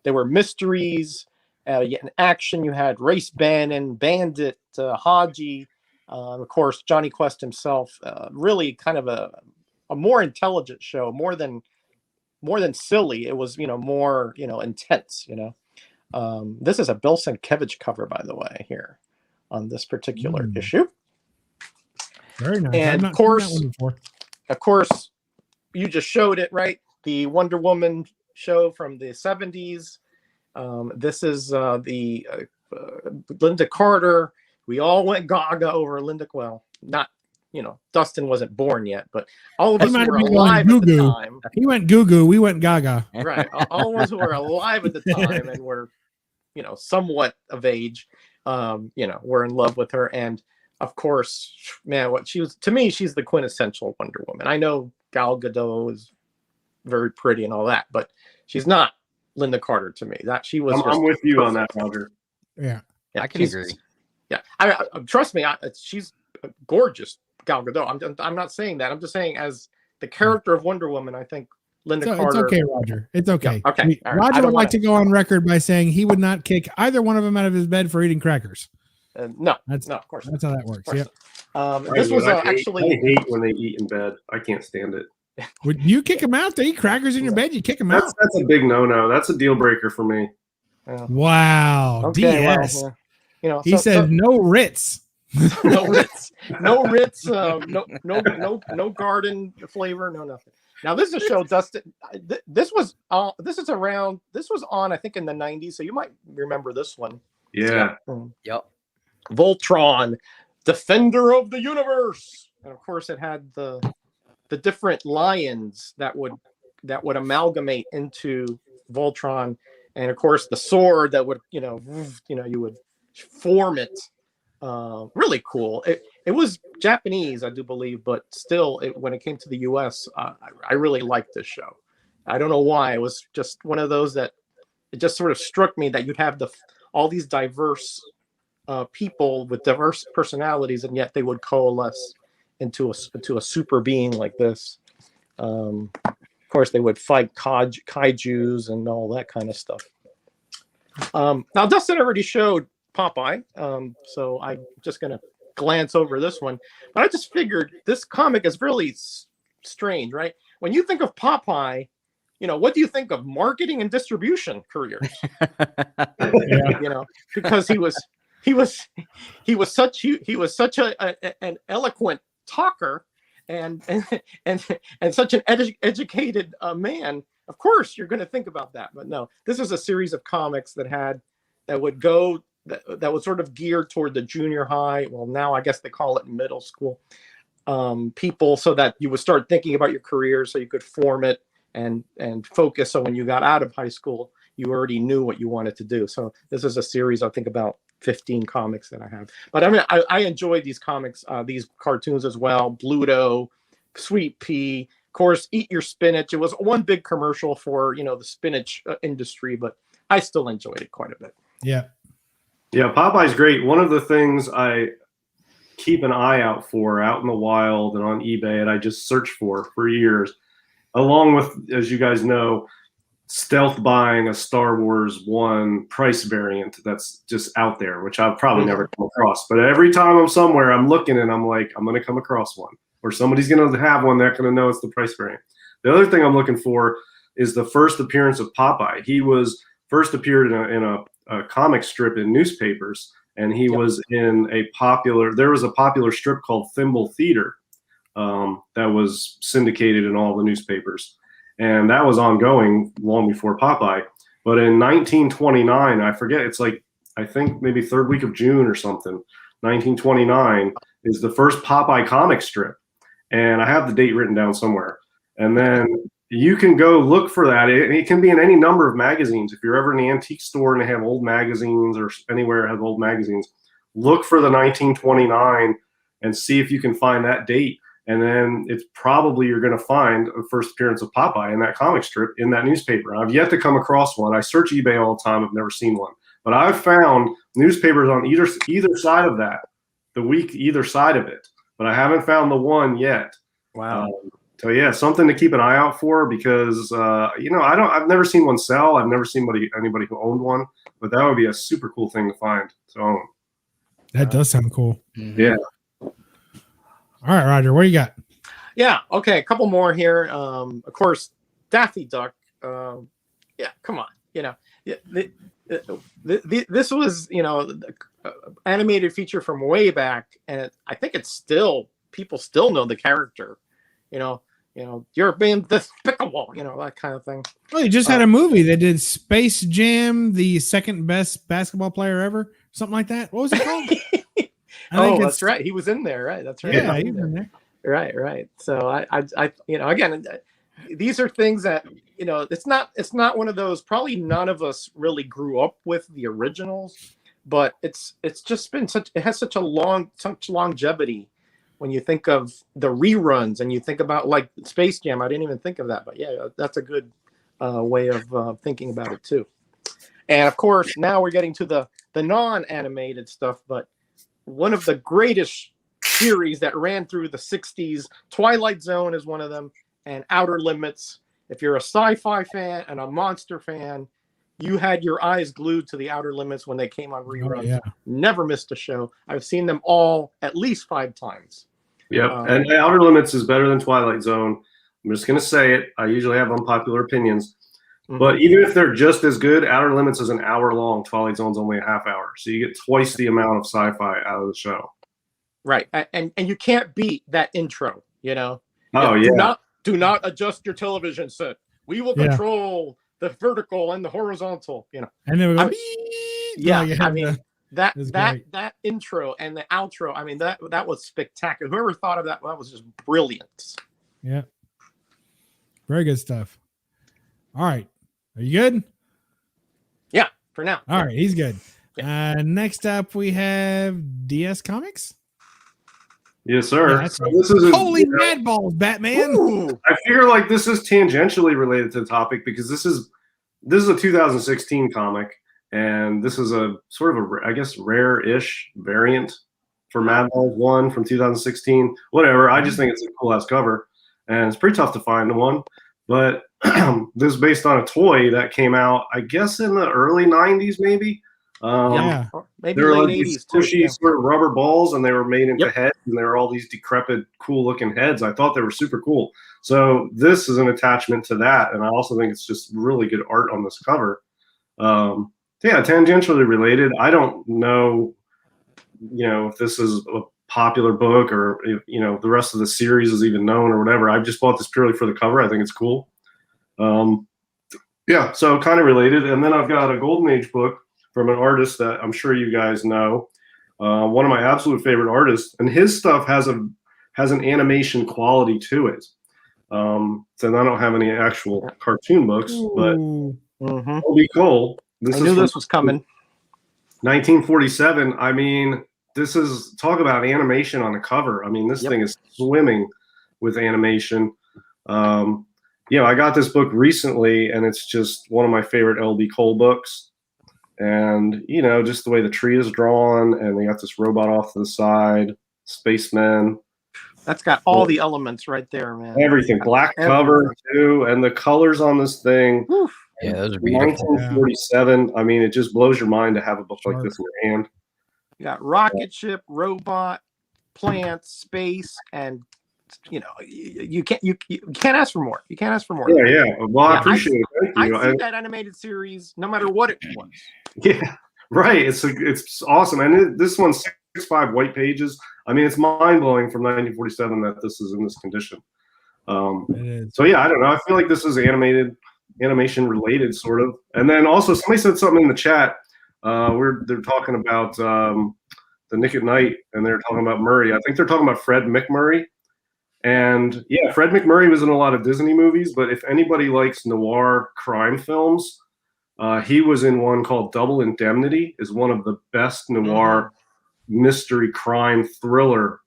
There were mysteries, you had action. You had Race Bannon, Bandit, Haji, of course Johnny Quest himself. Really kind of a more intelligent show, more than silly. It was more intense. This is a Bill Sienkiewicz cover, by the way, here on this particular issue. Very nice. And of course, you just showed it, right? The Wonder Woman show from the 70s. This is the Linda Carter. We all went gaga over Linda. Well, not, Dustin wasn't born yet, but all of us were alive at the time. He went goo-goo. We went gaga. Right. All of us who were alive at the time and were, somewhat of age, were in love with her. And of course, man, to me, she's the quintessential Wonder Woman. I know Gal Gadot is very pretty and all that, but she's not Linda Carter to me. That she was. I'm with you on that, Roger. Yeah, I can agree. Yeah, I trust me. She's gorgeous, Gal Gadot. I'm not saying that. I'm just saying as the character of Wonder Woman, I think Linda Carter. It's okay, Roger. It's okay. Yeah, okay. Roger would like to go on record by saying he would not kick either one of them out of his bed for eating crackers. No, of course. That's how that works. Yep. This was actually. I hate when they eat in bed. I can't stand it. Would you kick them out? They eat crackers in your bed. You kick them out. That's a big no. That's a deal breaker for me. Wow. Okay, DS. Well, he said no Ritz. No Ritz. No Ritz. No garden flavor. No nothing. Now this is a show, Dustin. This was on, I think, in the 90s. So you might remember this one. Yeah. Yep. Voltron, Defender of the Universe, and of course it had the different lions that would amalgamate into Voltron, and of course the sword that would you would form it. Really cool. It was Japanese, I do believe, but still, when it came to the U.S., I really liked this show. I don't know why. It was just one of those that it just sort of struck me that you'd have all these diverse people with diverse personalities, and yet they would coalesce into a super being like this. Of course, they would fight kaijus and all that kind of stuff. Now, Dustin already showed Popeye, so I'm just going to glance over this one. But I just figured this comic is really strange, right? When you think of Popeye, what do you think of? Marketing and distribution careers. Yeah. Because he was such an eloquent talker and such an educated man. Of course, you're going to think about that. But no, this is a series of comics that would sort of geared toward the junior high. Well, now I guess they call it middle school people, so that you would start thinking about your career, so you could form it and focus. So when you got out of high school, you already knew what you wanted to do. So this is a series, I think, about 15 comics that I have. But I mean, I enjoyed these comics, these cartoons as well. Bluto, Sweet Pea, of course, Eat Your Spinach. It was one big commercial for, the spinach industry, but I still enjoyed it quite a bit. Yeah. Yeah, Popeye's great. One of the things I keep an eye out for out in the wild and on eBay, and I just search for years, along with, as you guys know, stealth buying a Star Wars 1 price variant that's just out there, which I've probably never come across. But every time I'm somewhere, I'm looking and I'm like, I'm going to come across one, or somebody's going to have one. They're going to know it's the price variant. The other thing I'm looking for is the first appearance of Popeye. He was first appeared in a comic strip in newspapers and he was in there was a popular strip called Thimble Theater that was syndicated in all the newspapers. And that was ongoing long before Popeye. But in 1929, I forget, it's like, I think maybe third week of June or something, 1929 is the first Popeye comic strip. And I have the date written down somewhere. And then you can go look for that. It can be in any number of magazines. If you're ever in the antique store and they have old magazines, or anywhere have old magazines, look for the 1929 and see if you can find that date. And then it's probably you're going to find a first appearance of Popeye in that comic strip in that newspaper. I've yet to come across one. I search eBay all the time. I've never seen one. But I've found newspapers on either side of that, the week either side of it. But I haven't found the one yet. Wow. So yeah, something to keep an eye out for, because I've never seen one sell. I've never seen anybody who owned one, but that would be a super cool thing to find. So that does sound cool. Yeah. All right, Roger, what do you got? Yeah. Okay. A couple more here. Of course, Daffy Duck. Yeah. Come on. This was animated feature from way back, and I think people still know the character. You're being despicable. That kind of thing. Well, you just had a movie that did Space Jam, the second best basketball player ever, something like that. What was it called? That's right. He was in there, right? That's right. Yeah, he was in there. Right. So I again, these are things that it's not one of those. Probably none of us really grew up with the originals, but it's just been it has such longevity. When you think of the reruns and you think about like Space Jam, I didn't even think of that, but yeah, that's a good way of thinking about it too. And of course, now we're getting to the non-animated stuff, but one of the greatest series that ran through the 60s, Twilight Zone is one of them, and Outer Limits. If you're a sci-fi fan and a monster fan, you had your eyes glued to the Outer Limits when they came on reruns. Yeah. Never missed a show. I've seen them all at least 5 times. Yeah, and Outer Limits is better than Twilight Zone. I'm just going to say it. I usually have unpopular opinions. But even if they're just as good, Outer Limits is an hour long. Twilight Zone's only a half hour. So you get twice the amount of sci-fi out of the show. Right. And you can't beat that intro, Oh, yeah. Do not adjust your television set. We will control the vertical and the horizontal, And then we go, that intro and the outro, I mean, that was spectacular. Whoever thought of that was just brilliant. Yeah. Very good stuff. All right. Are you good? Yeah, for now. All right, he's good. Yeah. Next up, we have DS Comics. Yes, sir. Yeah, so this is holy mad balls, Batman. Ooh. I figure like this is tangentially related to the topic because this is a 2016 comic, and this is a sort of I guess rare-ish variant for Mad Balls 1 from 2016. Whatever. I just think it's a cool ass cover, and it's pretty tough to find one. But this is based on a toy that came out, I guess, in the early 90s, maybe. Maybe they were late like 80s these too. squishy sort of rubber balls, and they were made into heads, and they were all these decrepit, cool-looking heads. I thought they were super cool. So this is an attachment to that, and I also think it's just really good art on this cover. Tangentially related. I don't know, if this is a popular book or if, the rest of the series is even known or whatever. I just bought this purely for the cover. I think it's cool. So kind of related. And then I've got a Golden Age book from an artist that I'm sure you guys know. One of my absolute favorite artists, and his stuff has an animation quality to it. So I don't have any actual cartoon books, but it'll be cool. I knew this was coming. 1947. I mean, this is talk about animation on the cover. I mean, this thing is swimming with animation. I got this book recently, and it's just one of my favorite LB Cole books. And, just the way the tree is drawn, and they got this robot off to the side, spaceman. That's got all the elements right there, man. Everything. Black cover, too. And the colors on this thing. Oof. Yeah, those are beautiful. 1947. I mean, it just blows your mind to have a book like this in your hand. You got rocket ship, robot, plants, space, and you can't ask for more. You can't ask for more. Yeah. Well, I appreciate it. Thank you. I see that animated series, no matter what it was. Yeah. Right. It's awesome. And this one's 6.5 white pages. I mean, it's mind blowing from 1947 that this is in this condition. It is. So yeah, I don't know. I feel like this is animation related, sort of. And then also somebody said something in the chat. They're talking about the Nick at Night, and they're talking about Murray. I think they're talking about Fred McMurray. And yeah, Fred McMurray was in a lot of Disney movies, but if anybody likes noir crime films, he was in one called Double Indemnity. Is one of the best noir mystery crime thriller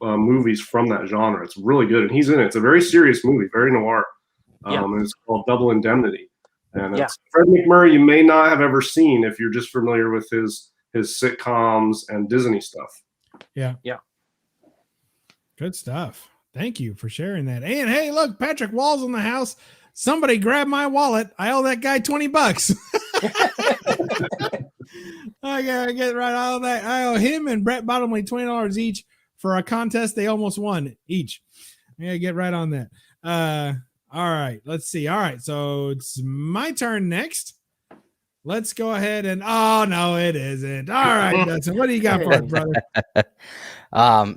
movies from that genre. It's really good, and he's in it. It's a very serious movie, very noir. And it's called Double Indemnity. And it's Fred McMurray. You may not have ever seen if you're just familiar with his sitcoms and Disney stuff. Yeah. Good stuff. Thank you for sharing that. And hey, look, Patrick Wall's in the house. Somebody grab my wallet. I owe that guy $20. I gotta get right out of that. I owe him and Brett Bottomley $20 each for a contest they almost won each. I gotta get right on that. All right, let's see. All right, so it's my turn next. Let's go ahead and oh no, it isn't. All right, Dustin, what do you got for us, brother?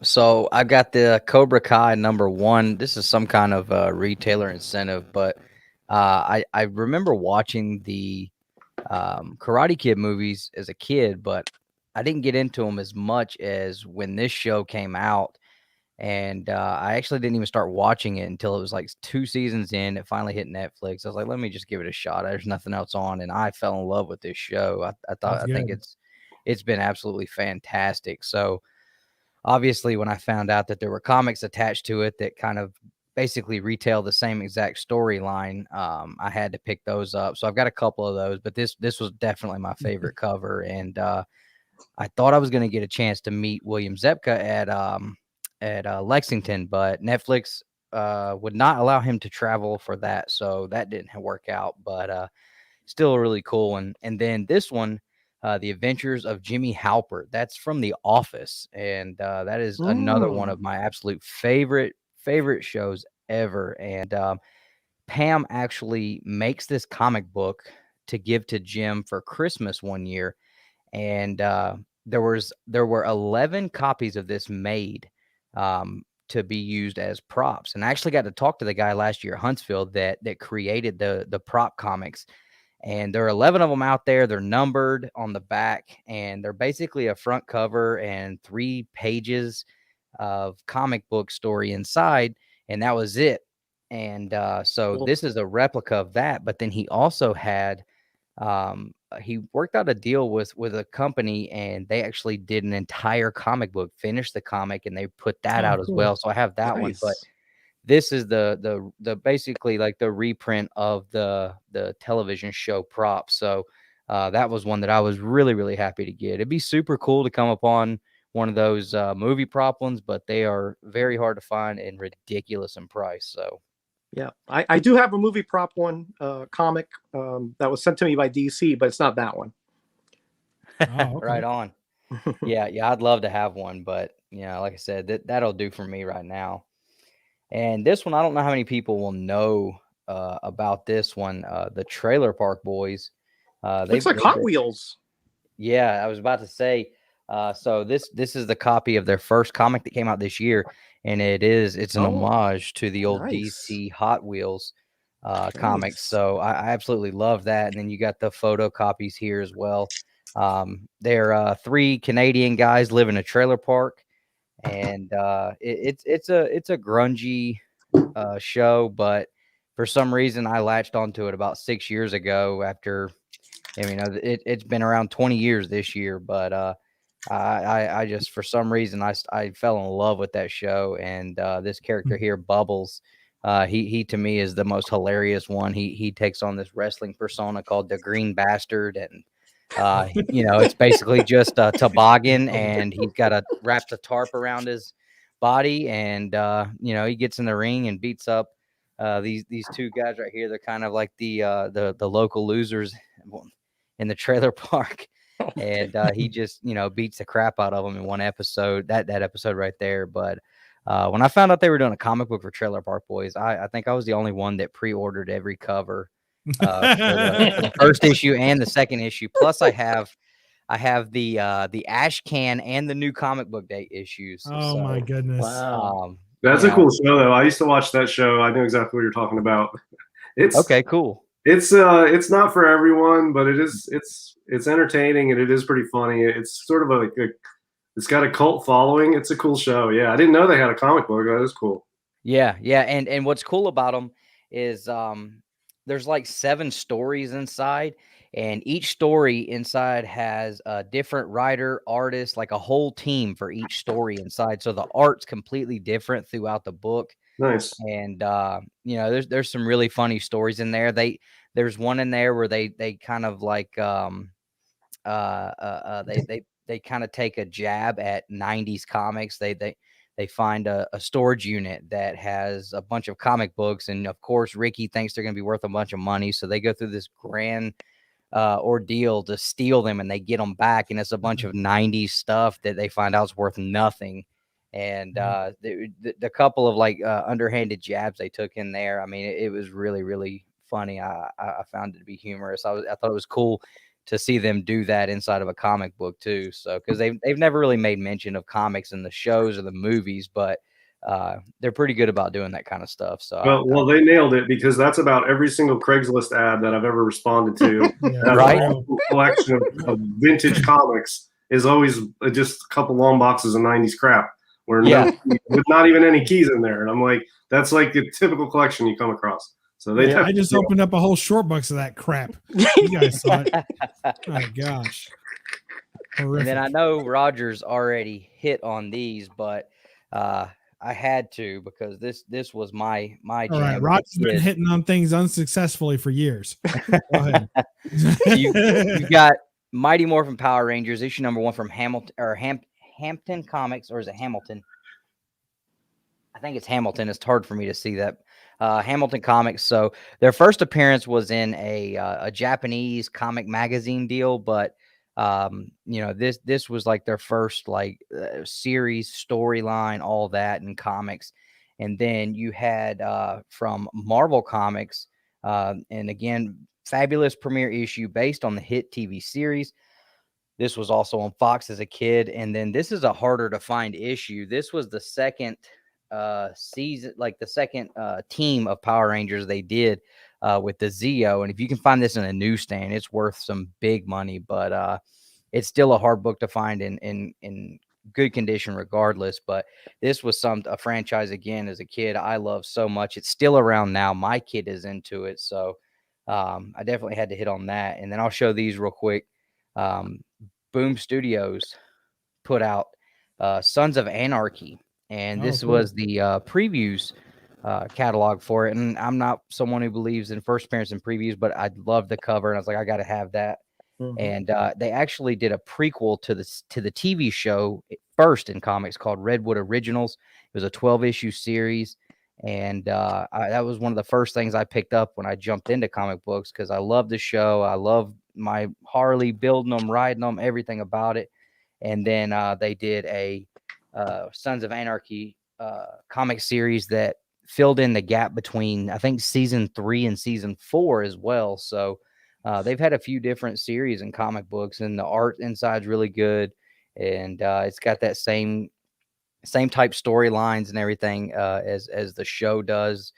So I've got the Cobra Kai #1. This is some kind of retailer incentive, but I remember watching the Karate Kid movies as a kid, but I didn't get into them as much as when this show came out. And I actually didn't even start watching it until it was like 2 seasons in. It finally hit Netflix. I was like, let me just give it a shot. There's nothing else on, and I fell in love with this show. I think it's been absolutely fantastic. So obviously, when I found out that there were comics attached to it that kind of basically retell the same exact storyline, I had to pick those up. So I've got a couple of those, but this was definitely my favorite cover. And I thought I was going to get a chance to meet William Zepka at Lexington, but Netflix would not allow him to travel for that, so that didn't work out. But still really cool. And then this one, The Adventures of Jimmy Halper. That's from The Office, and that is another one of my absolute favorite shows ever. And Pam actually makes this comic book to give to Jim for Christmas one year, and there were 11 copies of this made to be used as props. And I actually got to talk to the guy last year, Huntsville, that created the prop comics. And there are 11 of them out there. They're numbered on the back, and they're basically a front cover and 3 pages of comic book story inside. And that was it. And so Cool. this is a replica of that. But then he also had he worked out a deal with a company, and they actually did an entire comic book, finished the comic, and they put that out as well. So I have that one, but this is the basically like the reprint of the television show prop. So that was one that I was really, really happy to get. It'd be super cool to come upon one of those movie prop ones, but they are very hard to find and ridiculous in price. So yeah, I do have a movie prop one comic that was sent to me by DC, but it's not that one. Oh, okay. Right on. Yeah, I'd love to have one, but like I said, that'll do for me right now. And this one, I don't know how many people will know about this one. The Trailer Park Boys. Looks like Hot Wheels. Yeah, I was about to say. So this is the copy of their first comic that came out this year, and it's an homage to the old DC Hot Wheels comics. So I absolutely love that. And then you got the photocopies here as well. They're 3 Canadian guys live in a trailer park, and it's a grungy show, but for some reason I latched onto it about 6 years ago. After it's been around 20 years this year, but I just, for some reason, I fell in love with that show. And this character here, Bubbles, he to me is the most hilarious one. He takes on this wrestling persona called the Green Bastard, and it's basically just a toboggan, and he's got wrapped a tarp around his body, and he gets in the ring and beats up these 2 guys right here. They're kind of like the local losers in the trailer park. And he just beats the crap out of them in one episode, that episode right there. But when I found out they were doing a comic book for Trailer Park Boys, I think I was the only one that pre-ordered every cover for the first issue and the second issue. Plus I have I have the Ash Can and the new comic book day issues. Oh my goodness. Wow. That's you a know, cool show, though. I used to watch that show. I know exactly what you're talking about. It's Okay, cool. It's not for everyone, but it's entertaining and it is pretty funny. It's sort of it's got a cult following. It's a cool show. Yeah, I didn't know they had a comic book. That is cool. Yeah, and what's cool about them is there's like 7 stories inside, and each story inside has a different writer, artist, like a whole team for each story inside. So the art's completely different throughout the book. Nice. And there's some really funny stories in there. There's one in there where they kind of like they kind of take a jab at 90s comics. They find a storage unit that has a bunch of comic books, and of course Ricky thinks they're going to be worth a bunch of money, so they go through this grand ordeal to steal them, and they get them back, and it's a bunch of 90s stuff that they find out is worth nothing. And the couple of like underhanded jabs they took in there, I mean, it was really, really funny. I found it to be humorous. I thought it was cool to see them do that inside of a comic book too. So, because they've never really made mention of comics in the shows or the movies, but they're pretty good about doing that kind of stuff. So, Well, they nailed it, because that's about every single Craigslist ad that I've ever responded to. Right. A collection of vintage comics is always just a couple long boxes of 90s crap where with not even any keys in there. And I'm like, that's like the typical collection you come across. So I just opened up a whole short box of that crap. You guys saw it. Oh my gosh. Horrific. And then I know Roger's already hit on these, but I had to, because this was my All jam. right, Roger's been hitting on things unsuccessfully for years. Go ahead. You've got Mighty Morphin Power Rangers issue number 1 from Hampton Comics, or is it Hamilton? I think it's Hamilton. It's hard for me to see that. Hamilton Comics. So their first appearance was in a Japanese comic magazine deal, but this was like their first series, storyline, all that in comics. And then you had from Marvel Comics, and again, fabulous premiere issue based on the hit TV series. This was also on Fox as a kid. And then this is a harder to find issue. This was the second season, like the second team of Power Rangers they did with the Zeo. And if you can find this in a newsstand, it's worth some big money, but it's still a hard book to find in good condition regardless. But this was a franchise, again, as a kid, I love so much. It's still around now. My kid is into it. So I definitely had to hit on that. And then I'll show these real quick. Boom Studios put out Sons of Anarchy. And this was the previews catalog for it. And I'm not someone who believes in first appearance and previews, but I love the cover. And I was like, I got to have that. Mm-hmm. And they actually did a prequel to the TV show first in comics called Redwood Originals. It was a 12-issue series. And that was one of the first things I picked up when I jumped into comic books, because I love the show. I love my Harley, building them, riding them, everything about it. And then they did a Sons of Anarchy comic series that filled in the gap between, I think, season 3 and season 4 as well. So they've had a few different series in comic books, and the art inside's really good. And it's got that same type storylines and everything as the show does.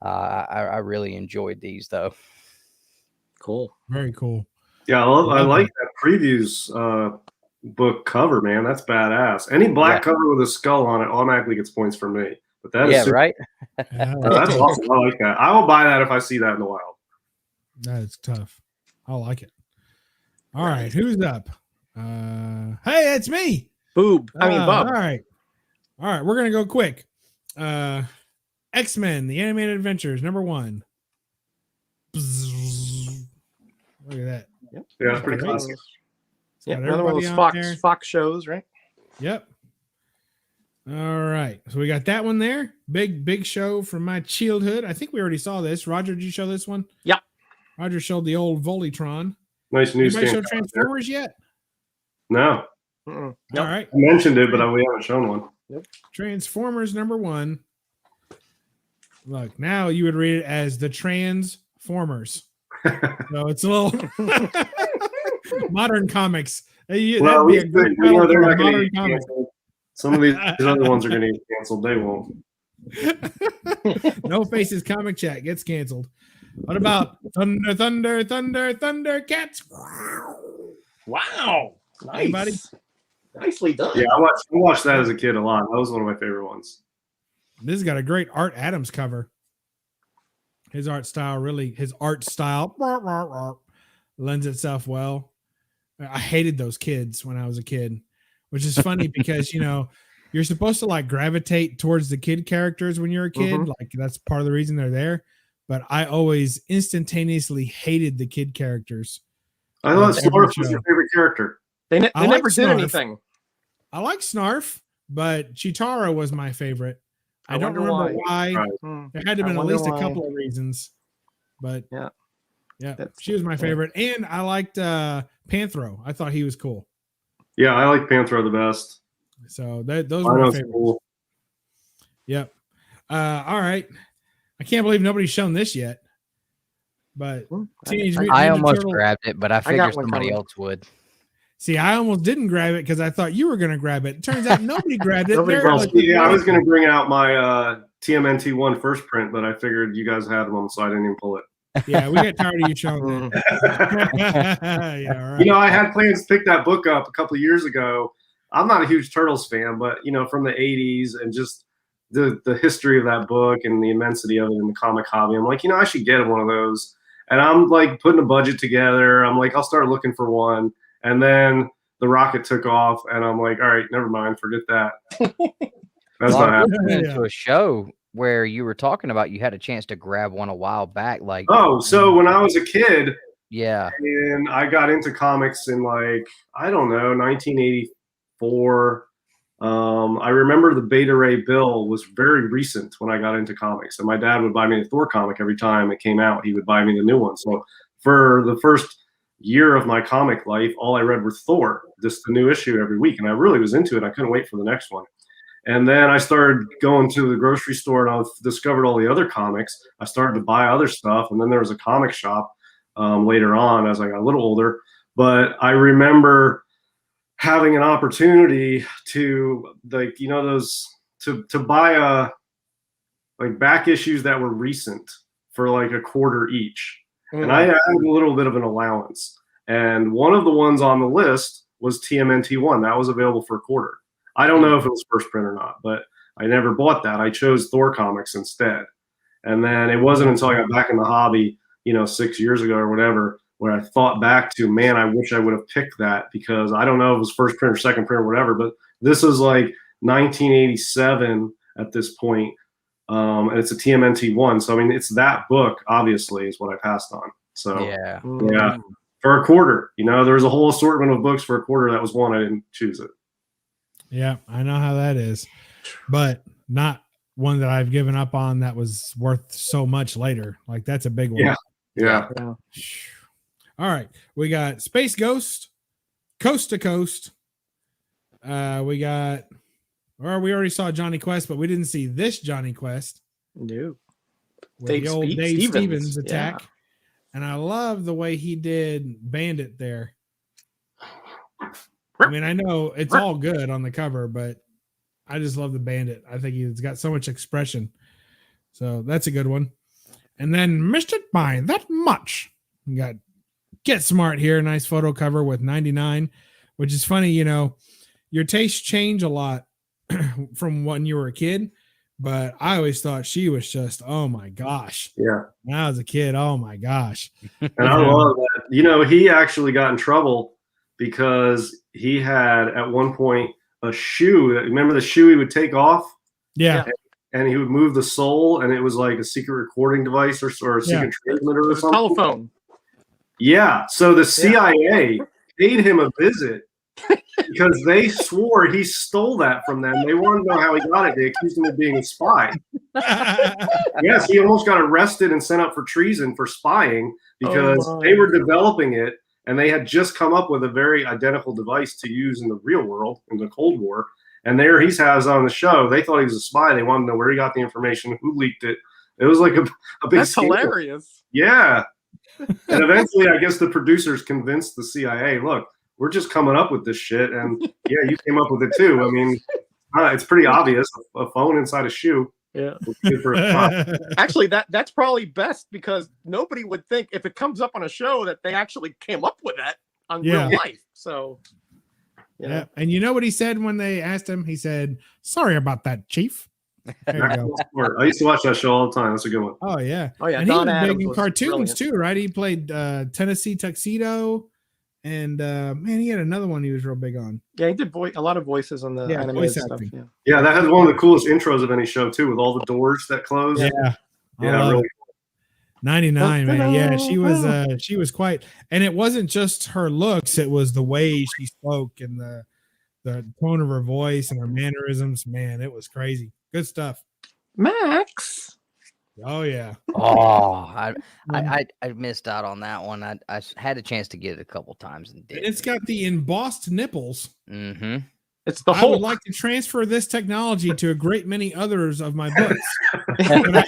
I really enjoyed these, though. Cool. Very cool. Yeah, I like that previews book cover, man. That's badass. Any black cover with a skull on it automatically gets points for me. But that is right. That's awesome. I like that. I will buy that if I see that in the wild. That is tough. I like it. All right, who's up? Hey, it's me. Bob. All right, we're gonna go quick. X-Men: The Animated Adventures, number 1. Look at that. Yep. Yeah, that's pretty classic. Yeah, another one of those Fox shows, right? Yep. All right. So we got that one there. Big show from my childhood. I think we already saw this. Roger, did you show this one? Yeah. Roger showed the old Voltron. Nice news. Anybody show Transformers yet? No. All right. I mentioned it, but we haven't shown one. Yep. Transformers number 1. Look, now you would read it as the Transformers. So it's a little Modern comics. That'd Well, be a good title they're for not going modern to get comics. canceled. Some of these other ones are going to get canceled. They won't. No Faces Comic Chat gets canceled. What about Thunder Cats? Wow. Nice. Hey, buddy. Nicely done. Yeah, I watched that as a kid a lot. That was one of my favorite ones. This has got a great Art Adams cover. His art style lends itself well. I hated those kids when I was a kid, which is funny because, you're supposed to like gravitate towards the kid characters when you're a kid. Mhm. Like that's part of the reason they're there. But I always instantaneously hated the kid characters. I thought Every Snarf was show. your favorite character. They I like never did Snarf. anything. I like Snarf, but Chitara was my favorite. I don't wonder remember why. Right. There had to have been I at least wonder a couple of reasons. But Yeah. she was my favorite. And I liked Panthro. I thought he was cool. Yeah, I like Panthro the best. So those were my Rhino's favorites. cool. Yep. All right. I can't believe nobody's shown this yet. But Teenage Mutant I Ninja almost Turtle- grabbed it, but I got figured one somebody coming. else would. See, I almost didn't grab it because I thought you were going to grab it. Turns out nobody grabbed it. Nobody They're grabbed like- it. Yeah, I was going to bring out my TMNT1 first print, but I figured you guys had one, so I didn't even pull it. Yeah, we got tired of you showing that. Yeah, all right. I had plans to pick that book up a couple of years ago. I'm not a huge Turtles fan, but from the 80s and just the history of that book and the immensity of it in the comic hobby, I'm like, I should get one of those. And I'm like putting a budget together. I'm like, I'll start looking for one. And then the rocket took off, and I'm like, all right, never mind, forget that. That's Well, not I happening. listened to a show where you were talking about you had a chance to grab one a while back. Like, Oh, so when I was a kid, yeah, and I got into comics in 1984. I remember the Beta Ray Bill was very recent when I got into comics, and my dad would buy me a Thor comic every time it came out. He would buy me the new one. So for the first year of my comic life, all I read were Thor, just the new issue every week, and I really was into it. I couldn't wait for the next one. And then I started going to the grocery store, and I discovered all the other comics. I started to buy other stuff, and then there was a comic shop later on as I got a little older. But I remember having an opportunity to to buy back issues that were recent for like a quarter each. And I had a little bit of an allowance. And one of the ones on the list was TMNT1. That was available for a quarter. I don't know if it was first print or not, but I never bought that. I chose Thor comics instead. And then it wasn't until I got back in the hobby, 6 years ago or whatever, where I thought back to, man, I wish I would have picked that, because I don't know if it was first print or second print or whatever, but this is like 1987 at this point. And it's a TMNT1. So, I mean, it's that book, obviously, is what I passed on. So, yeah. for a quarter, there was a whole assortment of books for a quarter. That was one. I didn't choose it. Yeah, I know how that is, but not one that I've given up on that was worth so much later. Like, that's a big one. Yeah. All right. We got Space Ghost, Coast to Coast. We already saw Johnny Quest, but we didn't see this Johnny Quest. No. With the old Dave Dave Stevens. Stevens attack. Yeah. And I love the way he did Bandit there. I mean, I know it's all good on the cover, but I just love the Bandit. I think he's got so much expression. So that's a good one. And then Missed It By That Much. We got Get Smart here. Nice photo cover with 99, which is funny. Your tastes change a lot from when you were a kid, but I always thought she was just, oh my gosh. Yeah. When I was a kid, oh my gosh. And I love that. He actually got in trouble because he had at one point a shoe. Remember the shoe he would take off? Yeah. And he would move the sole, and it was like a secret recording device or a secret transmitter or something. Telephone. Yeah. So the CIA paid him a visit because they swore he stole that from them. They wanted to know how he got it. They accused him of being a spy. Yes, he almost got arrested and sent up for treason for spying because they were developing it, and they had just come up with a very identical device to use in the real world, in the Cold War. And there he has on the show. They thought he was a spy. They wanted to know where he got the information, who leaked it. It was like a big That's scandal. hilarious. Yeah. And eventually, I guess the producers convinced the CIA, look, we're just coming up with this shit. And yeah, you came up with it too. I mean, it's pretty obvious. A phone inside a shoe. Yeah. Good for a spot. Actually, that's probably best because nobody would think if it comes up on a show that they actually came up with that on real life. So, yeah. And you know what he said when they asked him? He said, "Sorry about that, Chief." There you go. I used to watch that show all the time. That's a good one. Oh yeah. Oh yeah. And Don he was Adams big in was cartoons brilliant. too, right? He played Tennessee Tuxedo, and man, he had another one he was real big on. Yeah, he did a lot of voices on the animated voice stuff. acting. Yeah, that has one of the coolest intros of any show too, with all the doors that close. Yeah. Really. 99, man. Yeah, she was quite, and it wasn't just her looks, it was the way she spoke and the tone of her voice and her mannerisms. Man, it was crazy. Good stuff. Max. Oh yeah. Oh, I missed out on that one. I had a chance to get it a couple times and did. It's got the embossed nipples. Mm-hmm. It's the I whole. would like to transfer this technology to a great many others of my books, but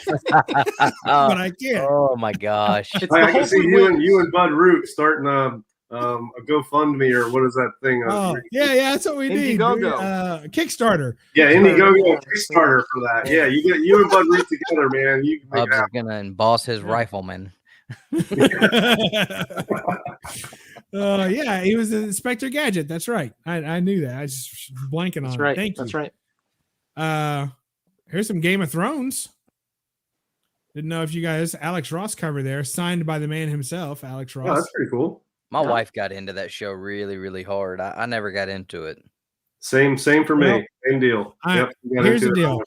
I can't. Oh my gosh! It's I the can whole see you and Bud Root starting a GoFundMe or what is that thing? Oh, yeah, that's what we need. Indiegogo. Kickstarter. Yeah, Indiegogo Kickstarter for that. Yeah, you and Bud Root together, man. You can make it Bub's happen. gonna emboss his rifleman. Yeah, he was Inspector Gadget. That's right. I knew that. I was just blanking on That's it. right. Thank you. That's right. Here's some Game of Thrones. Didn't know if you guys, Alex Ross cover there, signed by the man himself, Alex Ross. Oh, that's pretty cool. My wife got into that show really, really hard. I never got into it. Same for me. Well, Same deal. Here's the deal.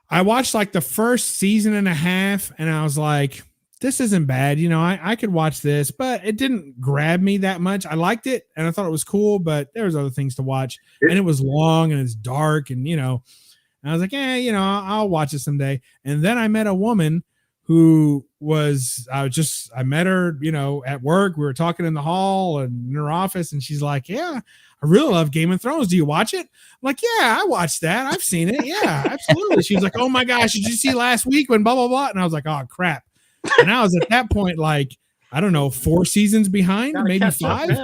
I watched like the first season and a half, and I was like, this isn't bad. You know, I could watch this, but it didn't grab me that much. I liked it, and I thought it was cool, but there was other things to watch. And it was long, and it's dark, and, and I was like, I'll watch it someday. And then I met a woman who I met her, at work. We were talking in the hall and in her office, and she's like, yeah, I really love Game of Thrones. Do you watch it? I'm like, yeah, I watched that. I've seen it. Yeah, absolutely. She was like, oh my gosh, did you see last week when blah, blah, blah? And I was like, oh crap. And I was at that point, like, I don't know, 4 seasons behind, maybe 5.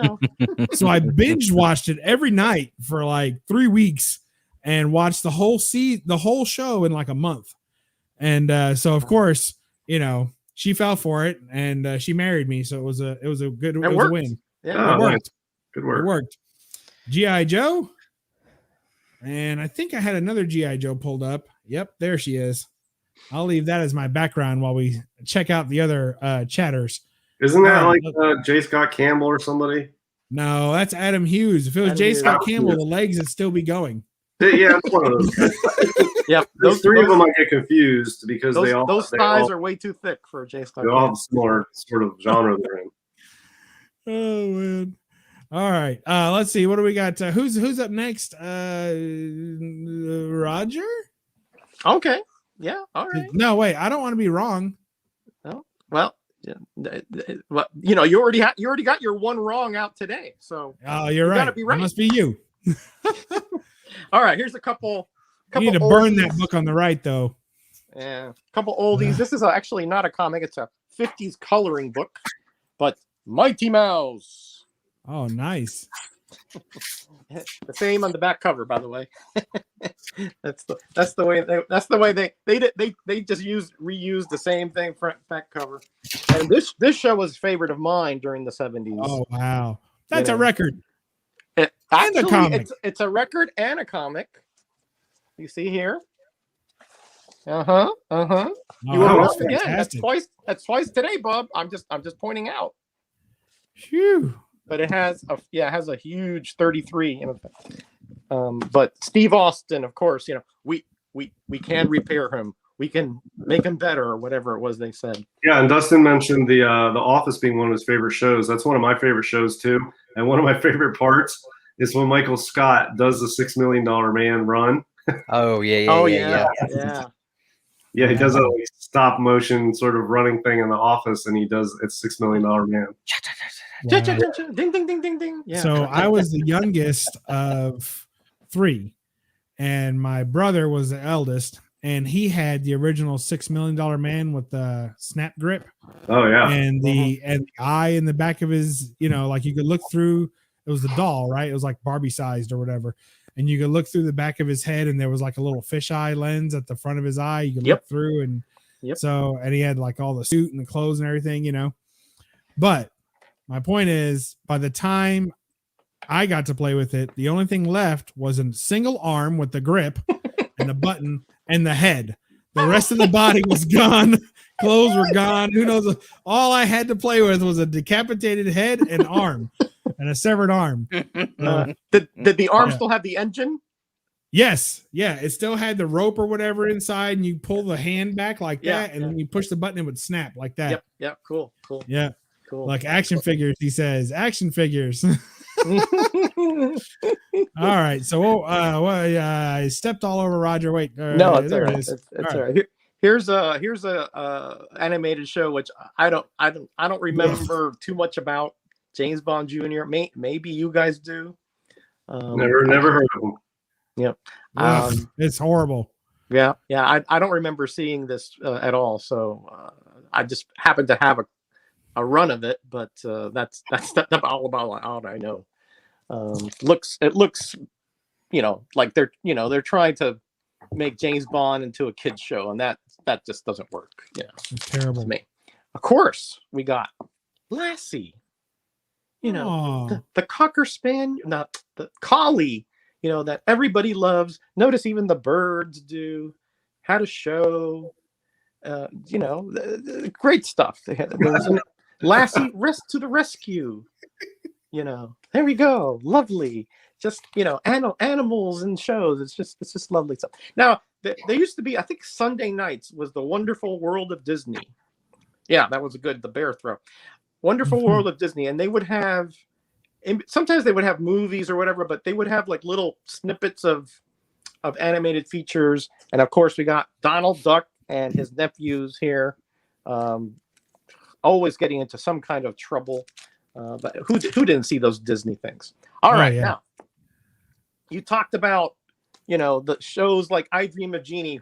So I binge watched it every night for like 3 weeks and watched the whole show in like a month. And so of course, she fell for it and she married me. So it was a win. Yeah, it worked. Good work. It worked. G.I. Joe. And I think I had another G.I. Joe pulled up. Yep, there she is. I'll leave that as my background while we check out the other chatters. Isn't that like J. Scott Campbell or somebody? No, that's Adam Hughes. If it was J. Scott Campbell, the legs would still be going. Yeah, it's one of those. Yeah, those 3 of them I get confused because those thighs are way too thick for J. Scott. They all have similar sort of genre they're in. Oh man. All right. Let's see. What do we got? Who's up next? Roger? Okay. Yeah. All right. No, wait. I don't want to be wrong. No. Well, you already got your one wrong out today. So you're right. Gotta be right. It must be you. All right. Here's a couple. You need to burn that book on the right, though. Yeah. A couple oldies. This is actually not a comic. It's a 50s coloring book, but Mighty Mouse. Oh, nice. The same on the back cover, by the way. that's the way they just reused the same thing front back cover. And this show was a favorite of mine during the 70s. Oh wow, that's a record. Actually, a comic. It's a record and a comic. You see here. You were wrong again. Fantastic. That's twice today, Bub. I'm just pointing out. Phew. But it has a huge 33. But Steve Austin, of course, we can repair him. We can make him better, or whatever it was they said. Yeah, and Dustin mentioned the Office being one of his favorite shows. That's one of my favorite shows too. And one of my favorite parts is when Michael Scott does the $6 Million Man run. Oh yeah. Yeah, he does a stop motion sort of running thing in the office, and he does it's $6 Million Man. Wow. Ding ding ding ding ding. Yeah. So I was the youngest of 3, and my brother was the eldest. and he had the original $6 Million Man with the snap grip. Oh yeah. And the eye in the back of his, like you could look through. It was the doll, right? It was like Barbie sized or whatever. And you could look through the back of his head, and there was like a little fisheye lens at the front of his eye. You could look through, and and he had like all the suit and the clothes and everything, But my point is, by the time I got to play with it, the only thing left was a single arm with the grip and the button and the head. The rest of the body was gone. Clothes were gone. Who knows? All I had to play with was a decapitated head and arm and a severed arm. Did the arm still have the engine? Yes. Yeah. It still had the rope or whatever inside, and you pull the hand back like that, and then you push the button, it would snap like that. Yep. Cool. Yeah. Cool. Like action figures, he says. Action figures. All right. So I stepped all over Roger. Wait. No, it's all there right. it is. It's all right. Here's a animated show which I don't remember too much about. James Bond Jr. Maybe you guys do. Never heard of him. Yep. It's horrible. Yeah. I don't remember seeing this at all. So I just happened to have a run of it, but that's all about I know. It looks like they're trying to make James Bond into a kid's show, and that just doesn't work. It's terrible. To me. Of course, we got Lassie. The cocker spaniel, not the collie. That everybody loves. Notice even the birds do. Had a show. Great stuff. There was Lassie, to the rescue. There we go. Lovely. Just animals and shows. It's just lovely stuff. Now there used to be, I think Sunday nights was the Wonderful World of Disney. Yeah, that was the bear throw. Wonderful World of Disney, and they would have. Sometimes they would have movies or whatever, but they would have like little snippets of animated features. And of course, we got Donald Duck and his nephews here, always getting into some kind of trouble. But who didn't see those Disney things? All right, now you talked about the shows like I Dream of Jeannie.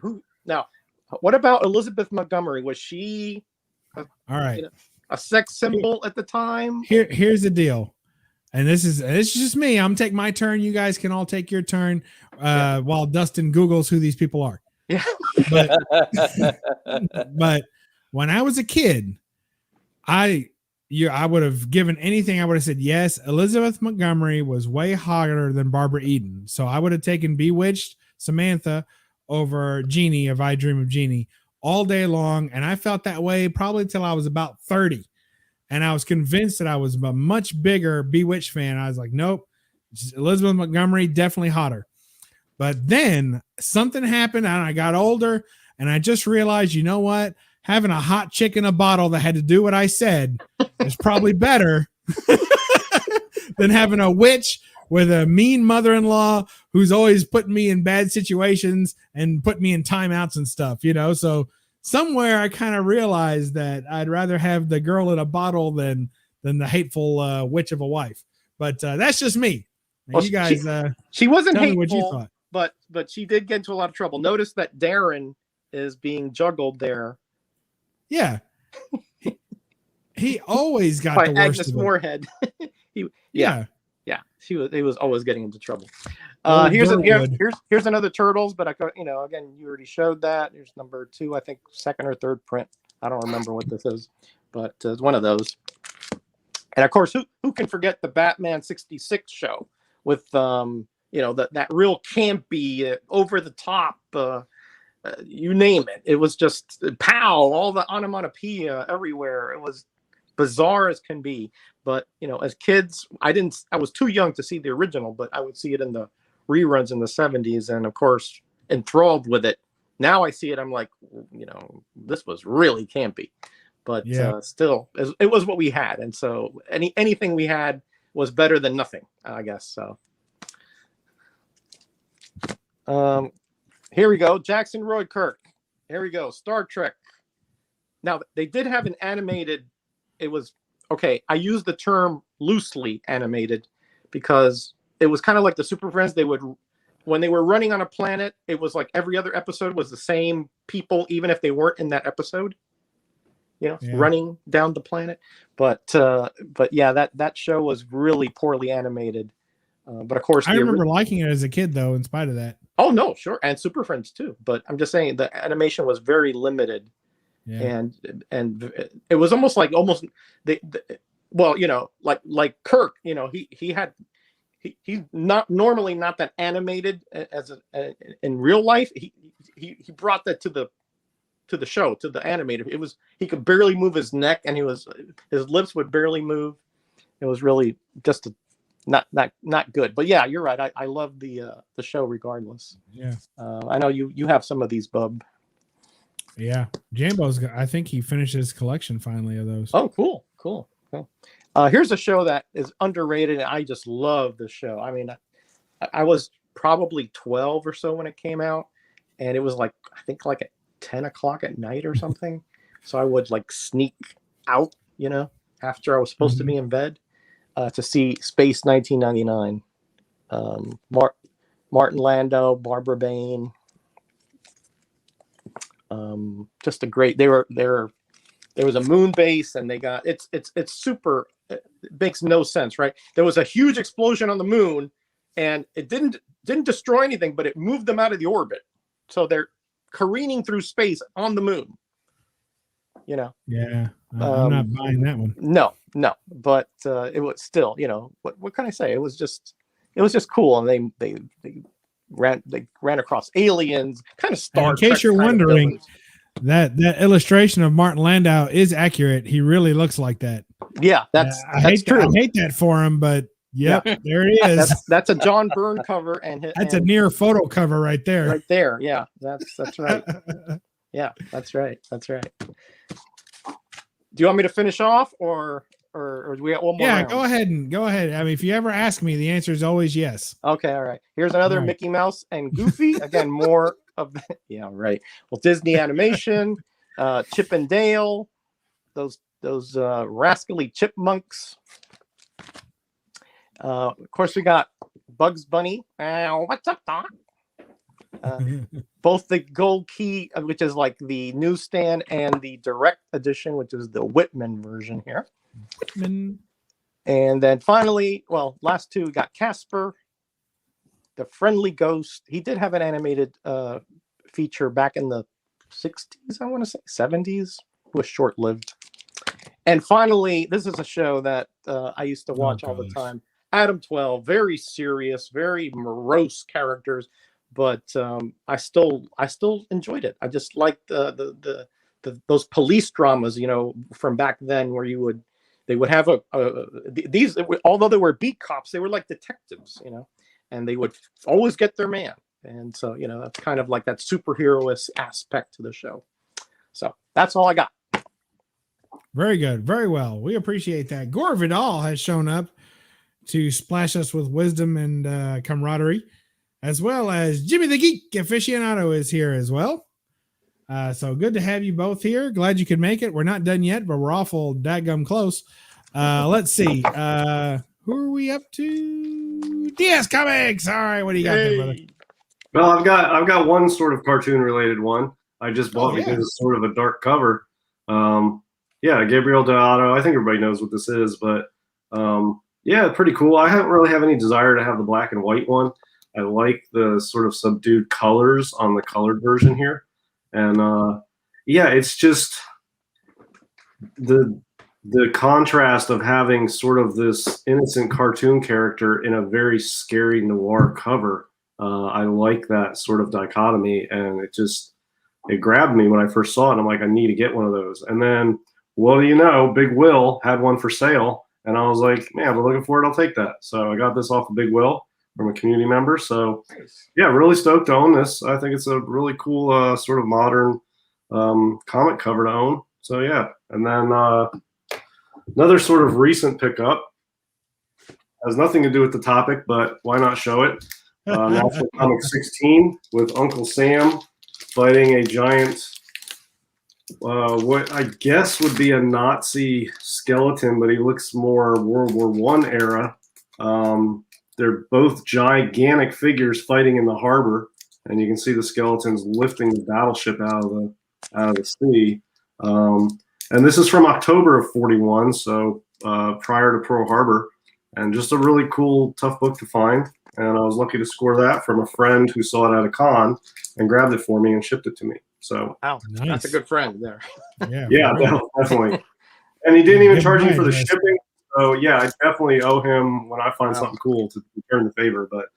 What about Elizabeth Montgomery? Was she a sex symbol at the time? Here's the deal. And it's just me. I'm taking my turn. You guys can all take your turn while Dustin Googles who these people are. Yeah. But when I was a kid, I would have given anything. I would have said yes. Elizabeth Montgomery was way hotter than Barbara Eden, so I would have taken Bewitched Samantha over Jeannie of I Dream of Jeannie all day long. And I felt that way probably till I was about 30. And I was convinced that I was a much bigger Bewitched fan. I was like, nope, Elizabeth Montgomery, definitely hotter. But then something happened and I got older and I just realized, you know what? Having a hot chick in a bottle that had to do what I said is probably better than having a witch with a mean mother-in-law who's always putting me in bad situations and putting me in timeouts and stuff, So somewhere I kind of realized that I'd rather have the girl in a bottle than the hateful witch of a wife. But that's just me. Well, you guys, she wasn't hateful, what you thought. but she did get into a lot of trouble. Notice that Darren is being juggled there. Yeah, he always got by the worst Agnes of it. Moorehead. He was always getting into trouble. Here's another Turtles, but again, you already showed that. Here's number 2, I think, second or third print. I don't remember what this is, but it's one of those. And of course, who can forget the Batman '66 show with that real campy, over the top, you name it. It was just pow, all the onomatopoeia everywhere. It was bizarre as can be. But as kids, I was too young to see the original, but I would see it in the reruns in the 70s, and of course enthralled with it. Now I see it, I'm like, this was really campy, but still, it was what we had, and so anything we had was better than nothing, I guess. So here we go, Jackson Roy Kirk. Here we go, Star Trek. Now they did have an animated. It was okay. I use the term loosely animated because it was kind of like the Super Friends. They would when they were running on a planet, it was like every other episode was the same people, even if they weren't in that episode. Running down the planet. But yeah, that show was really poorly animated. But of course, I remember liking it as a kid, though. In spite of that. Oh no, sure, and Super Friends too. But I'm just saying the animation was very limited, and it was almost like like Kirk. He's not normally not that animated in real life. He brought that to the show, to the animated. It was, he could barely move his neck, and his lips would barely move. It was really just not good. But yeah, you're right. I love the show regardless. Yeah. I know you have some of these, Bub. Yeah, Jambo's. I think he finished his collection finally of those. Oh, cool. Here's a show that is underrated, and I just love the show. I mean, I was probably 12 or so when it came out, and it was like, I think like at 10 o'clock at night or something. So I would like sneak out, after I was supposed to be in bed, to see Space 1999. Martin Landau, Barbara Bain. Just a great. There was a moon base, and they got it's super. It makes no sense, right? There was a huge explosion on the moon, and it didn't destroy anything, but it moved them out of the orbit. So they're careening through space on the moon. Yeah, I'm not buying that one. No, but it was still, what can I say? It was just cool, and they ran across aliens, kind of Star In case Trek you're kind of wondering, villains. that illustration of Martin Landau is accurate. He really looks like that. Yeah, that's true. I hate that for him, but yep, there he is. That's a John Byrne cover, and that's a near photo cover right there. Right there, yeah, that's right. Yeah, that's right. Do you want me to finish off, or do we got one more? Yeah, round? go ahead. I mean, if you ever ask me, the answer is always yes. Okay, all right. Here's another Right. Mickey Mouse and Goofy. Again, more of the, yeah, right. Well, Disney animation, Chip and Dale, those rascally chipmunks. Of course, we got Bugs Bunny. What's up, Doc? Both the Gold Key, which is like the newsstand, and the direct edition, which is the Whitman version here. Whitman. And then finally, well, last two, we got Casper, the Friendly Ghost. He did have an animated feature back in the 60s, I want to say, 70s. It was short-lived. And finally, this is a show that I used to watch all the time. Adam 12, very serious, very morose characters, but I still enjoyed it. I just liked those police dramas, from back then, where they would have these, although they were beat cops, they were like detectives, and they would always get their man. And so, that's kind of like that superhero-ish aspect to the show. So that's all I got. Very good. Very well. We appreciate that. Gore Vidal has shown up to splash us with wisdom and camaraderie, as well as Jimmy the Geek Aficionado is here as well. So good to have you both here. Glad you could make it. We're not done yet, but we're awful dadgum close. Let's see. Who are we up to? DS Comics. All right. What do you got there, brother? Well, I've got one sort of cartoon related one I just bought because it's sort of a dark cover. Yeah, Gabriel Deodato. I think everybody knows what this is, but yeah, pretty cool. I don't really have any desire to have the black and white one. I like the sort of subdued colors on the colored version here. And yeah, it's just the contrast of having sort of this innocent cartoon character in a very scary noir cover. I like that sort of dichotomy, and it grabbed me when I first saw it. I'm like, I need to get one of those. And then, what do you know, Big Will had one for sale, and I was like, man, I've been looking for it. I'll take that. So I got this off of Big Will from a community member. So yeah, really stoked to own this. I think it's a really cool sort of modern comic cover to own. So yeah, and then another sort of recent pickup has nothing to do with the topic, but why not show it? National Comic 16 with Uncle Sam fighting a giant, what I guess would be a Nazi skeleton, but he looks more World War I era. they're both gigantic figures fighting in the harbor, and you can see the skeletons lifting the battleship out of the sea. And this is from October of 41, so prior to Pearl Harbor, and just a really cool, tough book to find. And I was lucky to score that from a friend who saw it at a con and grabbed it for me and shipped it to me. So wow, Nice. that's a good friend there. Yeah, definitely. And he didn't even Give charge him me my for the address. shipping. So yeah, I definitely owe him when I find Wow. something cool to return the favor. But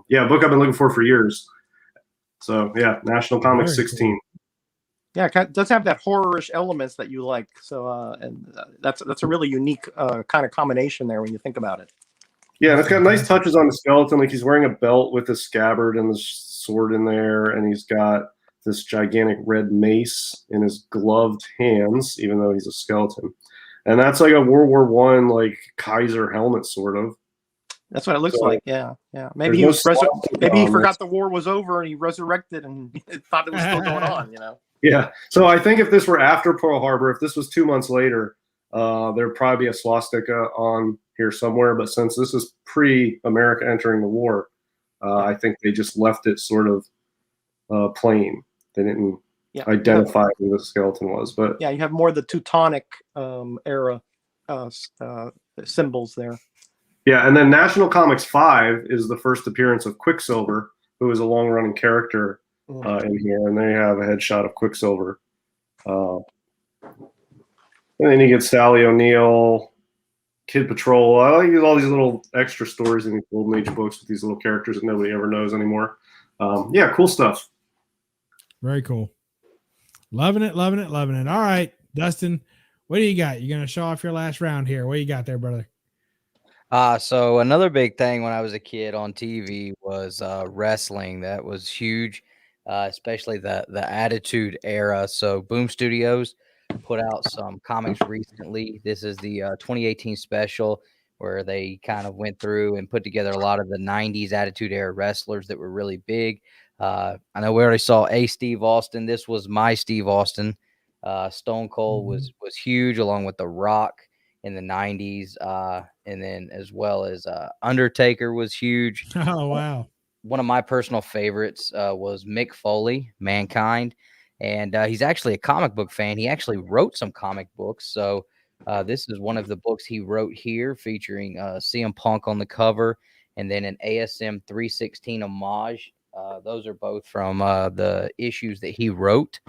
yeah, a book I've been looking for years. So yeah, National Comics Very 16. Yeah, it does have that horror-ish elements that you like. So, that's a really unique kind of combination there when you think about it. Yeah, and it's got nice touches on the skeleton. Like he's wearing a belt with a scabbard and the sword in there, and he's got this gigantic red mace in his gloved hands, even though he's a skeleton. And that's like a World War I like Kaiser helmet, sort of. That's what it looks So, like. Yeah. Maybe there's he no was swastika maybe he on forgot this. the war was over and he resurrected and thought it was still going on. You know. Yeah. So I think if this were after Pearl Harbor, if this was 2 months later, there'd probably be a swastika on here somewhere. But since this is pre-America entering the war, I think they just left it sort of plain. They didn't identify who the skeleton was. But yeah, you have more of the Teutonic era symbols there. yeah, and then National Comics 5 is the first appearance of Quicksilver, who is a long-running character in here, and they have a headshot of Quicksilver. And then you get Sally O'Neill, Kid Patrol. I like all these little extra stories in these Golden Age books with these little characters that nobody ever knows anymore. Yeah, cool stuff. Very cool. Loving it. All right, Dustin, what do you got? You gonna show off your last round here? What you got there, brother? So another big thing when I was a kid on TV was wrestling. That was huge, especially the Attitude Era. So Boom Studios put out some comics recently. This is the 2018 special where they kind of went through and put together a lot of the 90s Attitude Era wrestlers that were really big. I know we already saw Steve Austin. This was my Steve Austin. Stone Cold was huge, along with The Rock in the 90s, and then as well as Undertaker was huge. Oh, wow. One of my personal favorites was Mick Foley, Mankind, and he's actually a comic book fan. He actually wrote some comic books, so this is one of the books he wrote here, featuring CM Punk on the cover, and then an ASM 316 homage. Those are both from the issues that he wrote.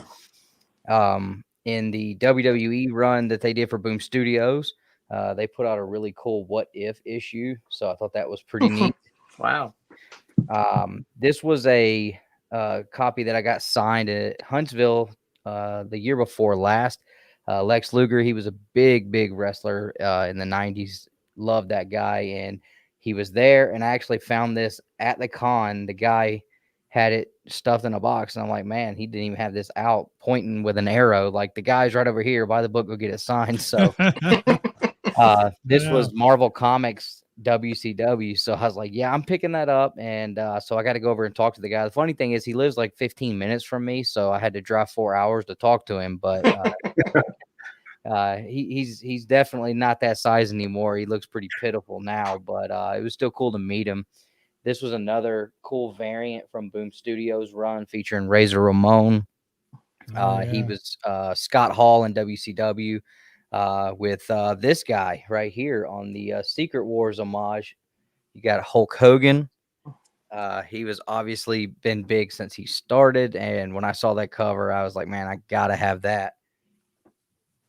In the WWE run that they did for Boom Studios, they put out a really cool What If issue. So I thought that was pretty neat. Wow. This was a copy that I got signed at Huntsville the year before last. Lex Luger, he was a big wrestler in the 90s. Loved that guy. And he was there. And I actually found this at the con. The guy had it stuffed in a box. And I'm like, man, he didn't even have this out pointing with an arrow. Like, the guy's right over here. Buy the book, go get it signed. So this was Marvel Comics WCW. So I was like, yeah, I'm picking that up. And so I got to go over and talk to the guy. The funny thing is he lives like 15 minutes from me. So I had to drive 4 hours to talk to him. But he's definitely not that size anymore. He looks pretty pitiful now, but it was still cool to meet him. This was another cool variant from Boom Studios run featuring Razor Ramon. He was Scott Hall in WCW. With this guy right here on the Secret Wars homage. You got Hulk Hogan. He was obviously been big since he started. And when I saw that cover, I was like, man, I got to have that.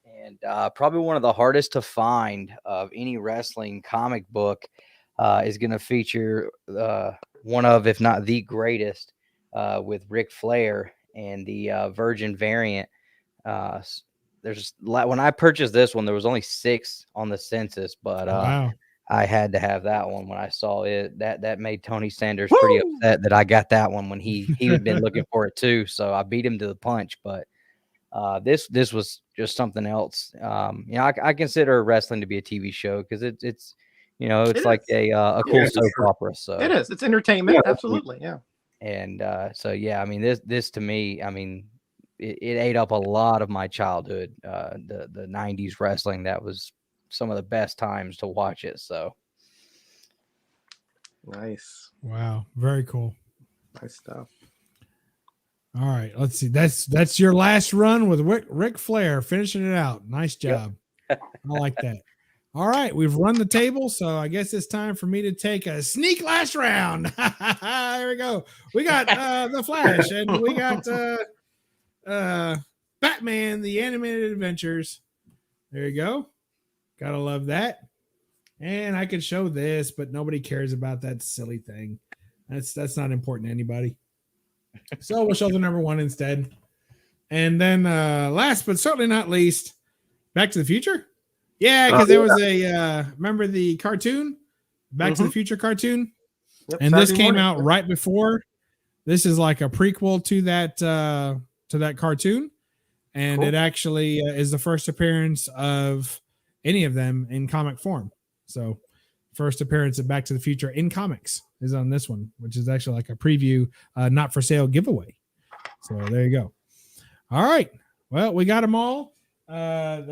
And probably one of the hardest to find of any wrestling comic book is going to feature one of, if not the greatest, with Ric Flair and the Virgin variant. When I purchased this one, there was only 6 on the census, but I had to have that one when I saw it. That made Tony Sanders pretty upset that I got that one when he had been looking for it too. So I beat him to the punch. But this was just something else. I consider wrestling to be a TV show because it's like a cool soap opera. So it is. It's entertainment. Yeah, absolutely. Yeah. And so yeah, I mean this to me, I mean. It ate up a lot of my childhood, the 90s wrestling. That was some of the best times to watch it. So Nice. Wow, very cool. Nice stuff. All right, let's see. That's your last run with Ric Flair, finishing it out. Nice job. Yep. I like that. All right, we've run the table, so I guess it's time for me to take a sneak last round. There we go. We got the Flash, and we got Batman: The Animated Adventures. There you go. Gotta love that. And I could show this, but nobody cares about that silly thing. That's not important to anybody. So we'll show the number one instead. And then last but certainly not least, Back to the Future. Yeah, because there was a remember the cartoon, Back to the Future cartoon? Yep, And this Saturday came morning. out right before. This is like a prequel to that cartoon. And Cool. it actually is the first appearance of any of them in comic form. So first appearance of Back to the Future in comics is on this one, which is actually like a preview, not for sale giveaway. So there you go. All right. Well, we got them all. I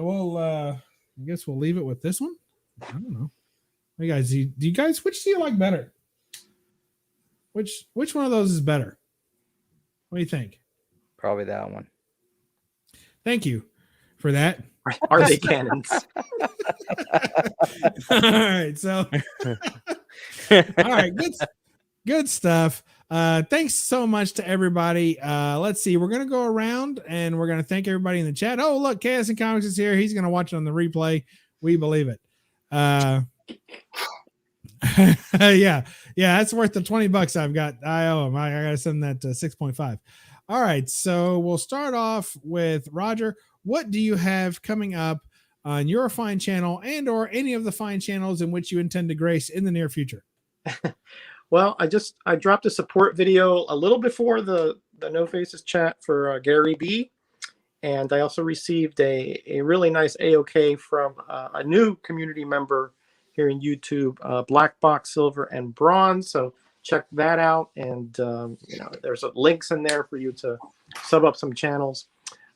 guess we'll leave it with this one. I don't know. Hey guys, do you guys, which do you like better? Which one of those is better? What do you think? Probably that one. Thank you for that. Are they cannons? All right, so all right, good stuff. Thanks so much to everybody. Let's see, we're gonna go around and we're gonna thank everybody in the chat. Oh, look, Chaos and Comics is here. He's gonna watch it on the replay. We believe it. Yeah, that's worth the $20 I've got. I owe him. I gotta send that to 6.5. All right, so we'll start off with Roger. What do you have coming up on your fine channel and or any of the fine channels in which you intend to grace in the near future? Well, I dropped a support video a little before the No Faces chat for Gary B. And I also received a really nice AOK from a new community member here in YouTube, Black Box, Silver, and Bronze. So check that out. And, there's links in there for you to sub up some channels.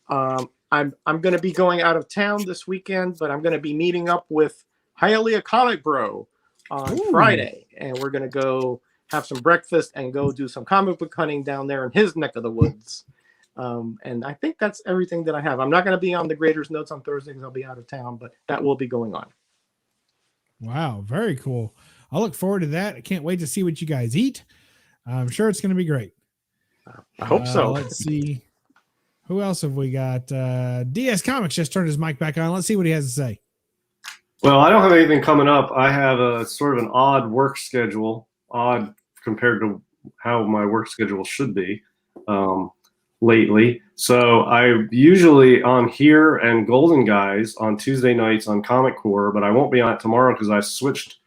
I'm going to be going out of town this weekend, but I'm going to be meeting up with Hialeah Comic Bro on Friday. And we're going to go have some breakfast and go do some comic book hunting down there in his neck of the woods. And I think that's everything that I have. I'm not going to be on the Graders Notes on Thursday because I'll be out of town, but that will be going on. Wow, very cool. I look forward to that. I can't wait to see what you guys eat. I'm sure it's going to be great. I hope so. Let's see. Who else have we got? DS Comics just turned his mic back on. Let's see what he has to say. Well, I don't have anything coming up. I have a sort of an odd work schedule, odd compared to how my work schedule should be lately. So I'm usually on here and Golden Guys on Tuesday nights on Comic Core, but I won't be on it tomorrow because I switched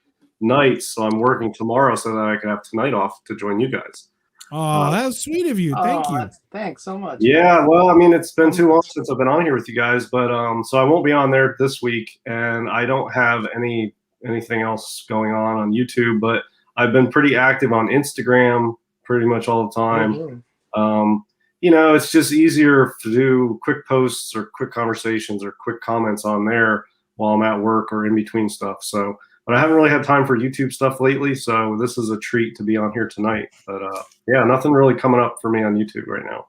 nights. So I'm working tomorrow so that I can have tonight off to join you guys. Oh, that was sweet of you. Thank you. Thanks so much. Yeah, well, I mean, it's been too long since I've been on here with you guys, but so I won't be on there this week, and I don't have anything else going on YouTube, but I've been pretty active on Instagram pretty much all the time. It's just easier to do quick posts or quick conversations or quick comments on there while I'm at work or in between stuff. So, but I haven't really had time for YouTube stuff lately, so this is a treat to be on here tonight. But yeah, nothing really coming up for me on YouTube right now.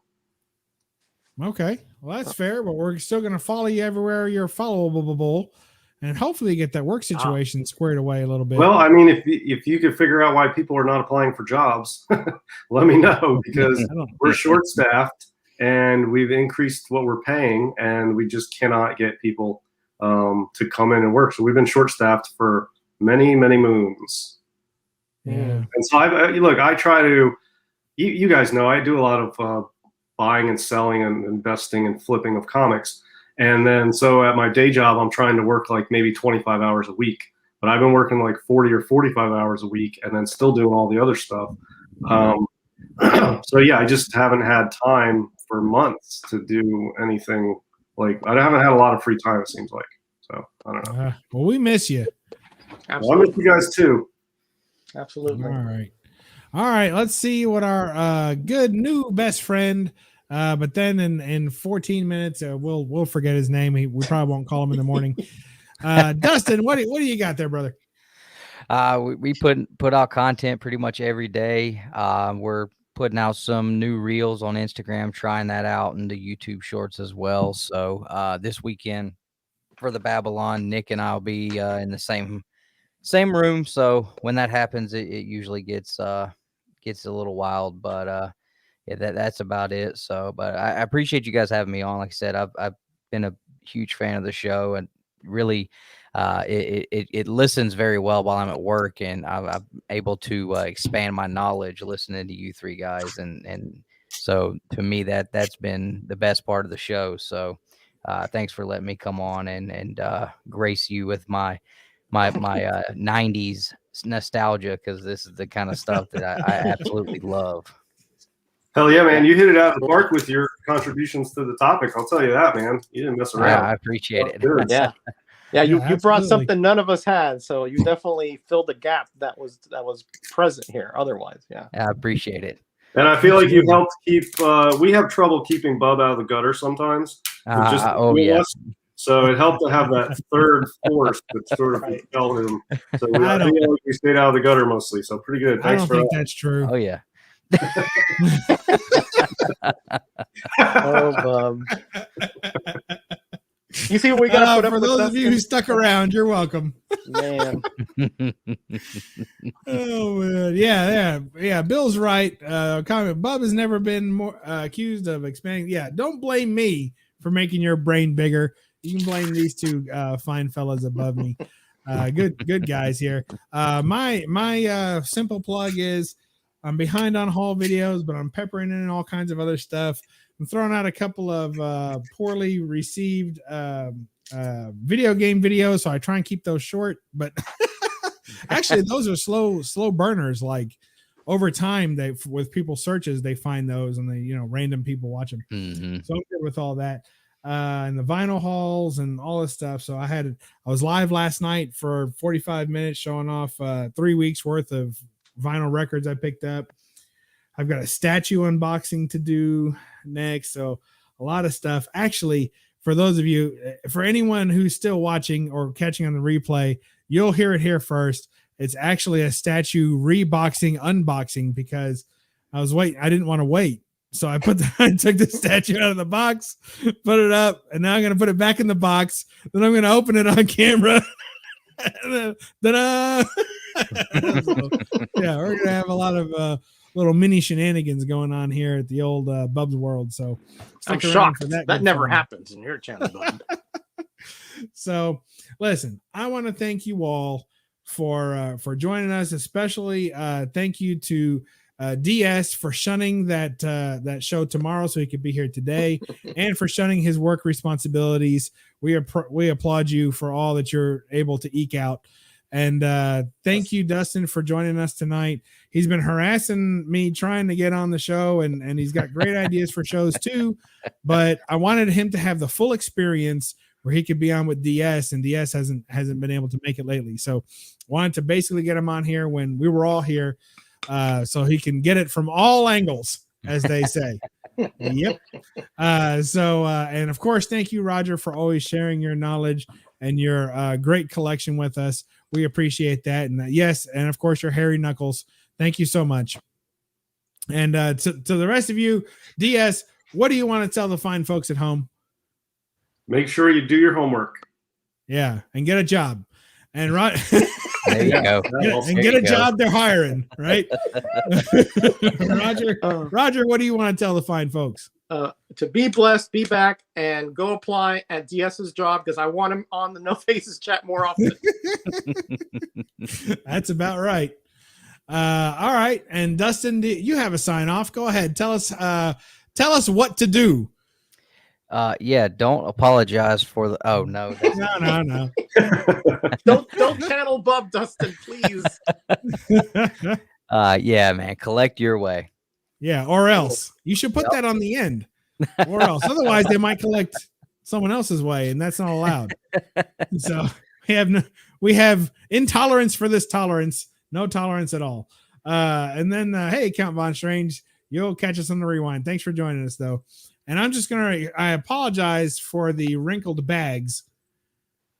Okay, well that's fair, but we're still going to follow you everywhere you're followable, and hopefully get that work situation squared away a little bit. Well, I mean, if you could figure out why people are not applying for jobs, let me know, because we're short-staffed and we've increased what we're paying, and we just cannot get people to come in and work. So we've been short-staffed for many, many moons. Yeah. And so I try to, you guys know, I do a lot of buying and selling and investing and flipping of comics. And then so at my day job, I'm trying to work like maybe 25 hours a week, but I've been working like 40 or 45 hours a week and then still doing all the other stuff. So yeah, I just haven't had time for months to do anything. Like I haven't had a lot of free time, it seems like. So I don't know. Well, we miss you. Well, I miss you guys too. Absolutely. All right. Let's see what our good new best friend. But then in 14 minutes, we'll forget his name. We probably won't call him in the morning. Dustin, what do you got there, brother? We put out content pretty much every day. We're putting out some new reels on Instagram, trying that out, and the YouTube shorts as well. So this weekend for the Babylon, Nick and I'll be in the same room. So when that happens, it usually gets a little wild, but yeah, that's about it. So, but I appreciate you guys having me on. Like I said, I've been a huge fan of the show, and really it listens very well while I'm at work, and I'm able to expand my knowledge listening to you three guys, and so to me that's been the best part of the show. So thanks for letting me come on and grace you with my 90s nostalgia, because this is the kind of stuff that I absolutely love. Hell yeah, man. You hit it out of the park with your contributions to the topic. I'll tell you that, man. You didn't mess around. I appreciate it. Yeah. Yeah, you brought absolutely. something none of us had, so you definitely filled a gap that was present here. Otherwise, yeah. I appreciate it. And I feel like you helped keep. We have trouble keeping Bub out of the gutter sometimes. Yeah. So it helped to have that third force that sort of propelled him. So I feel like we stayed out of the gutter mostly. So pretty good. I Thanks don't for think that. that's true. Oh yeah. Oh, Bub. You see what we got to put up for with, those of you who Dustin? stuck around, you're welcome. Man. Oh man. Yeah. Bill's right. Comment. Bub has never been more accused of expanding. Yeah, don't blame me for making your brain bigger. You can blame these two fine fellas above me. Good guys here. My simple plug is I'm behind on haul videos, but I'm peppering in all kinds of other stuff. I'm throwing out a couple of poorly received video game videos, so I try and keep those short. But actually, those are slow burners. Like over time, with people searches, they find those, and they random people watch them. Mm-hmm. So I'm good with all that. And the vinyl hauls and all this stuff. So I was live last night for 45 minutes showing off 3 weeks worth of vinyl records I picked up. I've got a statue unboxing to do next. So a lot of stuff. Actually, for those of you, for anyone who's still watching or catching on the replay, you'll hear it here first. It's actually a statue unboxing because I was waiting. I didn't want to wait. So I took the statue out of the box, put it up, and now I'm going to put it back in the box. Then I'm going to open it on camera. Ta-da! So, yeah, we're going to have a lot of little mini shenanigans going on here at the old BUB'S world. So I'm stick around shocked. for that. That never happens in your channel, Bub. So listen, I want to thank you all for joining us, especially thank you to DS for shunning that show tomorrow so he could be here today, and for shunning his work responsibilities. We applaud you for all that you're able to eke out. And thank you, Dustin, for joining us tonight. He's been harassing me trying to get on the show, and he's got great ideas for shows too. But I wanted him to have the full experience where he could be on with DS, and DS hasn't been able to make it lately. So wanted to basically get him on here when we were all here, so he can get it from all angles, as they say. Yep. And of course, thank you, Roger, for always sharing your knowledge and your great collection with us. We appreciate that. And yes, and of course, your hairy knuckles. Thank you so much. And to the rest of you, DS, what do you want to tell the fine folks at home? Make sure you do your homework. Yeah, and get a job. And There you go. Get a job they're hiring, right? Roger, what do you want to tell the fine folks? To be blessed, be back, and go apply at DS's job, because I want him on the No Faces chat more often. That's about right. All right. And Dustin, you have a sign off. Go ahead. Tell us what to do. Yeah, don't apologize for the. Oh no, No. Don't channel Bub, Dustin, please. Yeah, man, collect your way. Yeah, or else you should put that on the end, or else otherwise they might collect someone else's way, and that's not allowed. So we have intolerance for this tolerance, no tolerance at all. And then hey, Count Von Strange, you'll catch us on the rewind. Thanks for joining us, though. And I apologize for the wrinkled bags.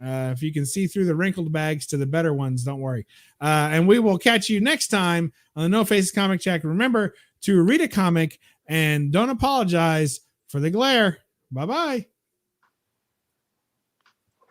If you can see through the wrinkled bags to the better ones, don't worry. And we will catch you next time on the No Faces Comic Check. Remember to read a comic and don't apologize for the glare. Bye-bye.